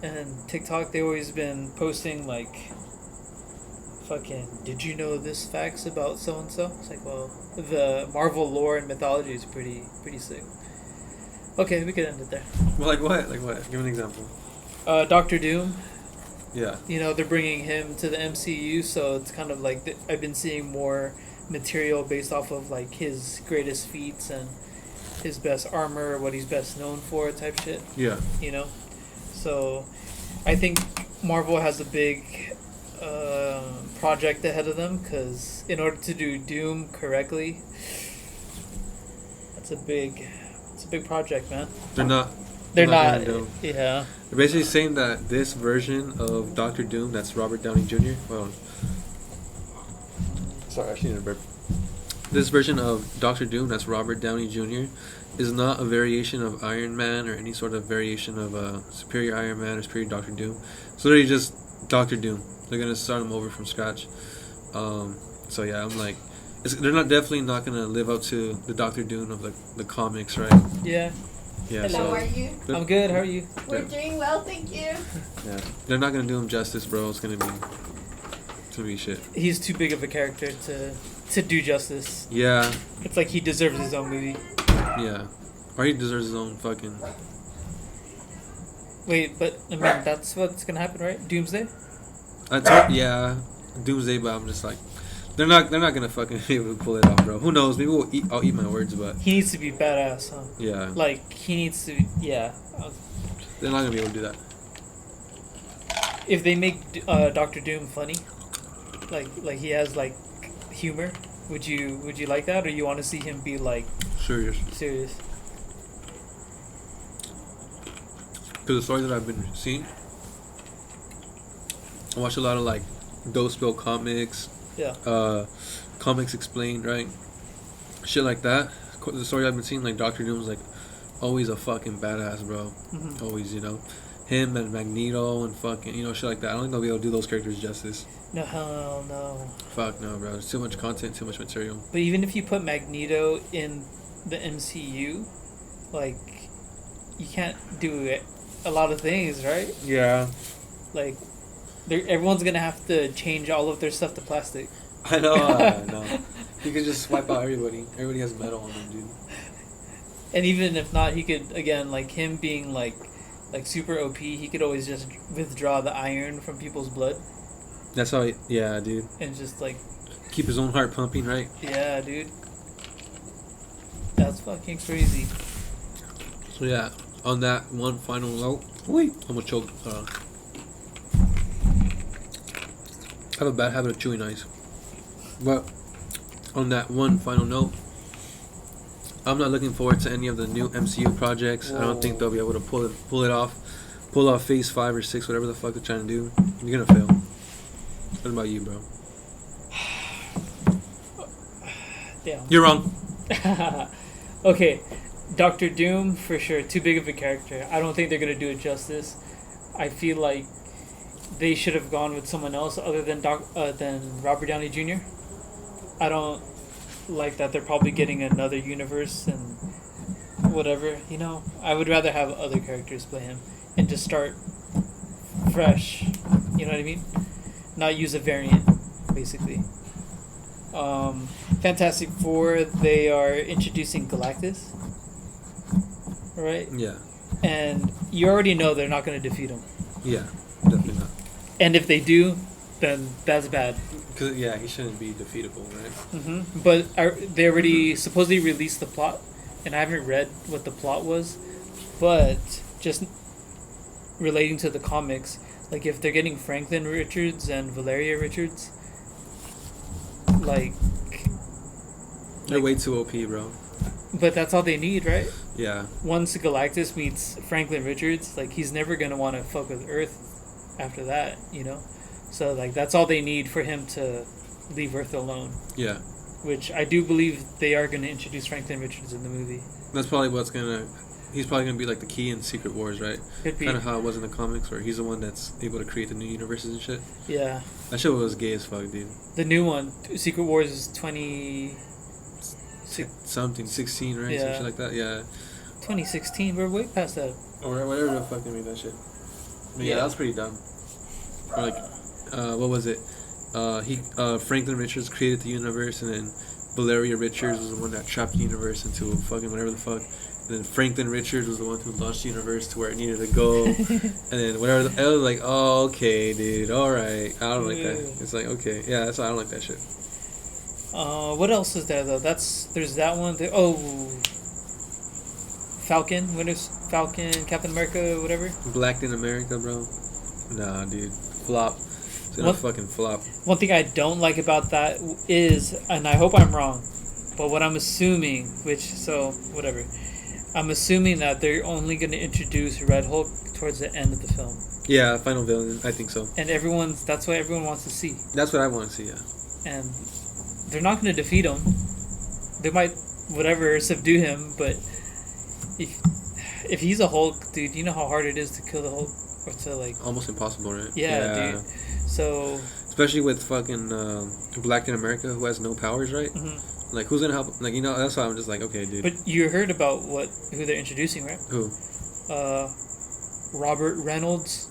and TikTok, they always been posting like, fucking, did you know this facts about so and so? It's like, well, the Marvel lore and mythology is pretty sick. Okay, we could end it there. Well, like what? Like what? Give an example. Doctor Doom. Yeah. You know, they're bringing him to the MCU, so it's kind of like I've been seeing more material based off of like his greatest feats and his best armor, what he's best known for, type shit. Yeah. You know, so I think Marvel has a big project ahead of them, because in order to do Doom correctly, it's a big project, man. They're not. They're gonna not. do. Yeah. They're basically saying that this version of Doctor Doom, that's Robert Downey Jr. Well, sorry, I actually need a burp. This version of Doctor Doom, that's Robert Downey Jr., is not a variation of Iron Man or any sort of variation of Superior Iron Man or Superior Doctor Doom. It's literally just Doctor Doom. They're gonna start him over from scratch. So yeah, I'm like, they're definitely not gonna live up to the Doctor Doom of the comics, right? Yeah. Yeah. Hello. So How are you? I'm good. How are you? We're doing well, thank you. yeah, they're not gonna do him justice, bro. It's gonna be shit. He's too big of a character to do justice. Yeah. It's like he deserves his own movie. Yeah. Or he deserves his own fucking. Wait, but I mean that's what's gonna happen, right? Doomsday. Yeah, Doomsday, but I'm just like, they're not gonna fucking be able to pull it off, bro. Who knows? Maybe I'll eat my words, but He needs to be badass, huh? yeah, Like he needs to. Yeah. they're not gonna be able to do that. If they make Doctor Doom funny, like he has like humor, would you like that, or you want to see him be like Serious. serious? Because the stories that I've been seeing, I watch a lot of like Dose Spill comics, Yeah. Comics Explained, right? Shit like that. The story I've been seeing, like Doctor Doom's like always a fucking badass, bro. Mhm. Always, him and Magneto and fucking, shit like that. I don't think they'll be able to do those characters justice. No, hell no. Fuck no, bro. There's too much content, too much material. But even if you put Magneto in the MCU, like you can't do a lot of things, right? Yeah. Like, everyone's gonna have to change all of their stuff to plastic. I know. You could just wipe out everybody. Everybody has metal on them, dude. And even if not, he could, again, like him being like super OP, he could always just withdraw the iron from people's blood That's how, yeah, dude. and just like, Keep his own heart pumping, right? yeah, dude. That's fucking crazy. So yeah, on that one final note, wait, I'm gonna choke. I have a bad habit of chewing ice. But on that one final note, I'm not looking forward to any of the new MCU projects. I don't think they'll be able to pull off Phase 5 or 6, whatever the fuck they're trying to do. You're gonna fail. What about you, bro? Damn. You're wrong. Okay, Doctor Doom for sure. Too big of a character. I don't think they're gonna do it justice. I feel like they should have gone with someone else other than Robert Downey Jr. I don't like that they're probably getting another universe and whatever. I would rather have other characters play him and just start fresh. You know what I mean? Not use a variant, basically. Fantastic Four, they are introducing Galactus, right? Yeah. And you already know they're not going to defeat him. Yeah. Definitely not. And if they do, then that's bad. Because he shouldn't be defeatable, right? Mm-hmm. But they already supposedly released the plot, and I haven't read what the plot was, but just relating to the comics, like if they're getting Franklin Richards and Valeria Richards, They're way too OP, bro. but that's all they need, right? Yeah. Once Galactus meets Franklin Richards, he's never gonna want to fuck with Earth after that, So that's all they need for him to leave Earth alone. Yeah. Which I do believe they are gonna introduce Franklin Richards in the movie. That's probably he's probably gonna be like the key in Secret Wars, right? Could be. Kind of how it was in the comics, where he's the one that's able to create the new universes and shit. Yeah. That shit was gay as fuck, dude. The new one, Secret Wars, is 16, right? Yeah. Some shit like that, yeah. 2016. We're way past that. Or whatever the fuck they made that shit. But yeah, Yeah. that was pretty dumb. Or what was it? Franklin Richards created the universe, and then Valeria Richards was the one that trapped the universe into fucking whatever the fuck. And then Franklin Richards was the one who launched the universe to where it needed to go. And then whatever, I was like, oh, okay, dude, alright. I don't like that. It's like, okay, yeah, that's why I don't like that shit. What else is there though? There's that one. Falcon, Captain America, whatever. Black in America, bro. Nah, dude, flop. It's gonna fucking flop. One thing I don't like about that is, and I hope I'm wrong, but what I'm assuming, whatever. I'm assuming that they're only going to introduce Red Hulk towards the end of the film. Yeah, final villain, I think so. And that's what everyone wants to see. That's what I want to see, yeah. And they're not going to defeat him. They might, subdue him, but if he's a Hulk, dude, you know how hard it is to kill the Hulk, or to like. Almost impossible, right? Yeah, dude. So. Especially with fucking Black in America who has no powers, right? Mm-hmm. Like, who's gonna help? Like, that's why I'm just like, okay, dude. But you heard about who they're introducing, right? Who? Robert Reynolds.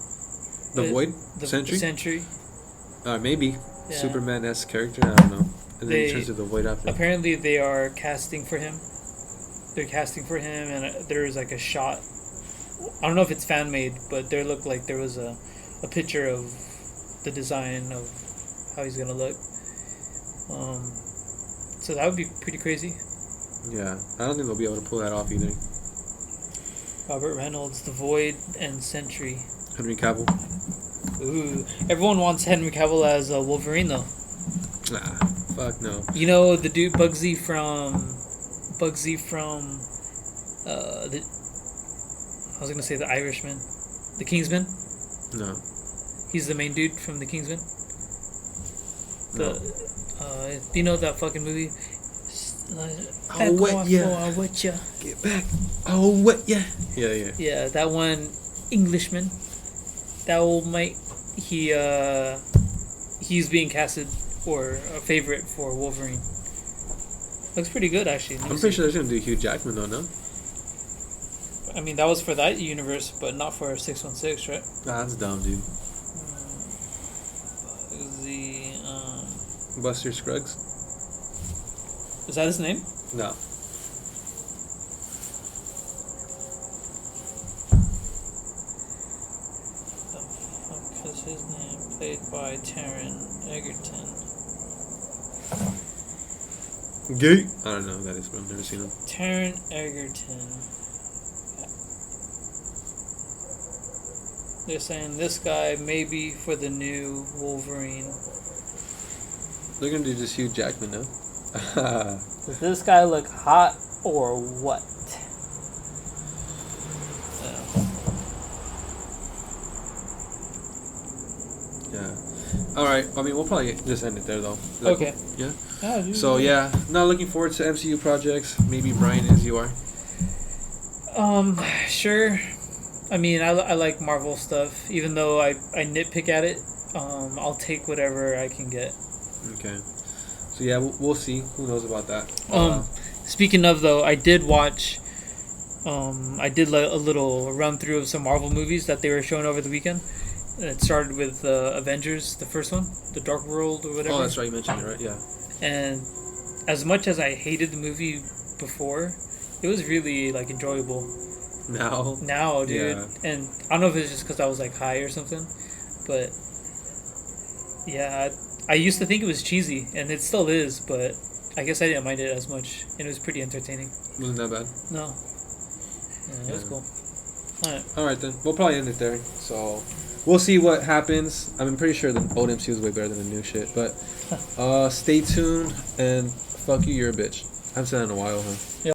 The Void? The Sentry? Sentry. Maybe. Yeah. Superman-esque character, I don't know. And then he turns to the Void after. Apparently they are casting for him. They're casting for him, and there's like a shot. I don't know if it's fan made, but there looked like there was a picture of the design of how he's gonna look. So that would be pretty crazy. Yeah, I don't think they'll be able to pull that off either. Robert Reynolds, The Void, and Sentry. Henry Cavill. Ooh, everyone wants Henry Cavill as Wolverine though. Nah, fuck no. You know the dude Bugsy from I was gonna say the Irishman, the Kingsman. No. He's the main dude from the Kingsman. No. Do you know that fucking movie? I'll wet ya. I'll wet ya. Get back. I'll wet ya. Yeah. Yeah, that one Englishman. That old mate. He's being casted for a favorite for Wolverine. Looks pretty good actually. I'm pretty sure they're gonna do Hugh Jackman though, no? I mean, that was for that universe, but not for 616, right? Nah, that's dumb, dude. Buster Scruggs? Is that his name? No. The fuck is his name? Played by Taron Egerton. Gay? I don't know who that is, bro. I've never seen him. Taron Egerton. They're saying this guy may be for the new Wolverine. They're gonna do just Hugh Jackman now. Does this guy look hot or what? Yeah. Alright, I mean, we'll probably just end it there, though. Okay. Yeah? So, yeah, not looking forward to MCU projects. Maybe Brian is, you are? Sure. I mean, I like Marvel stuff. Even though I nitpick at it, I'll take whatever I can get. Okay. So, yeah, we'll see. Who knows about that? Speaking of, though, I did watch... I did a little run-through of some Marvel movies that they were showing over the weekend. It started with Avengers, the first one, The Dark World or whatever. Oh, that's right. You mentioned it, right? Yeah. And as much as I hated the movie before, it was really, like, enjoyable. Now, dude. Yeah. And I don't know if it's just because I was, like, high or something, but yeah, I used to think it was cheesy, and it still is, but I guess I didn't mind it as much, and it was pretty entertaining. Wasn't that bad? No. Yeah, it was cool. Alright, then. We'll probably end it there. So, we'll see what happens. I'm pretty sure the old MC is way better than the new shit, but stay tuned, and fuck you, you're a bitch. I haven't said that in a while, huh? Yeah.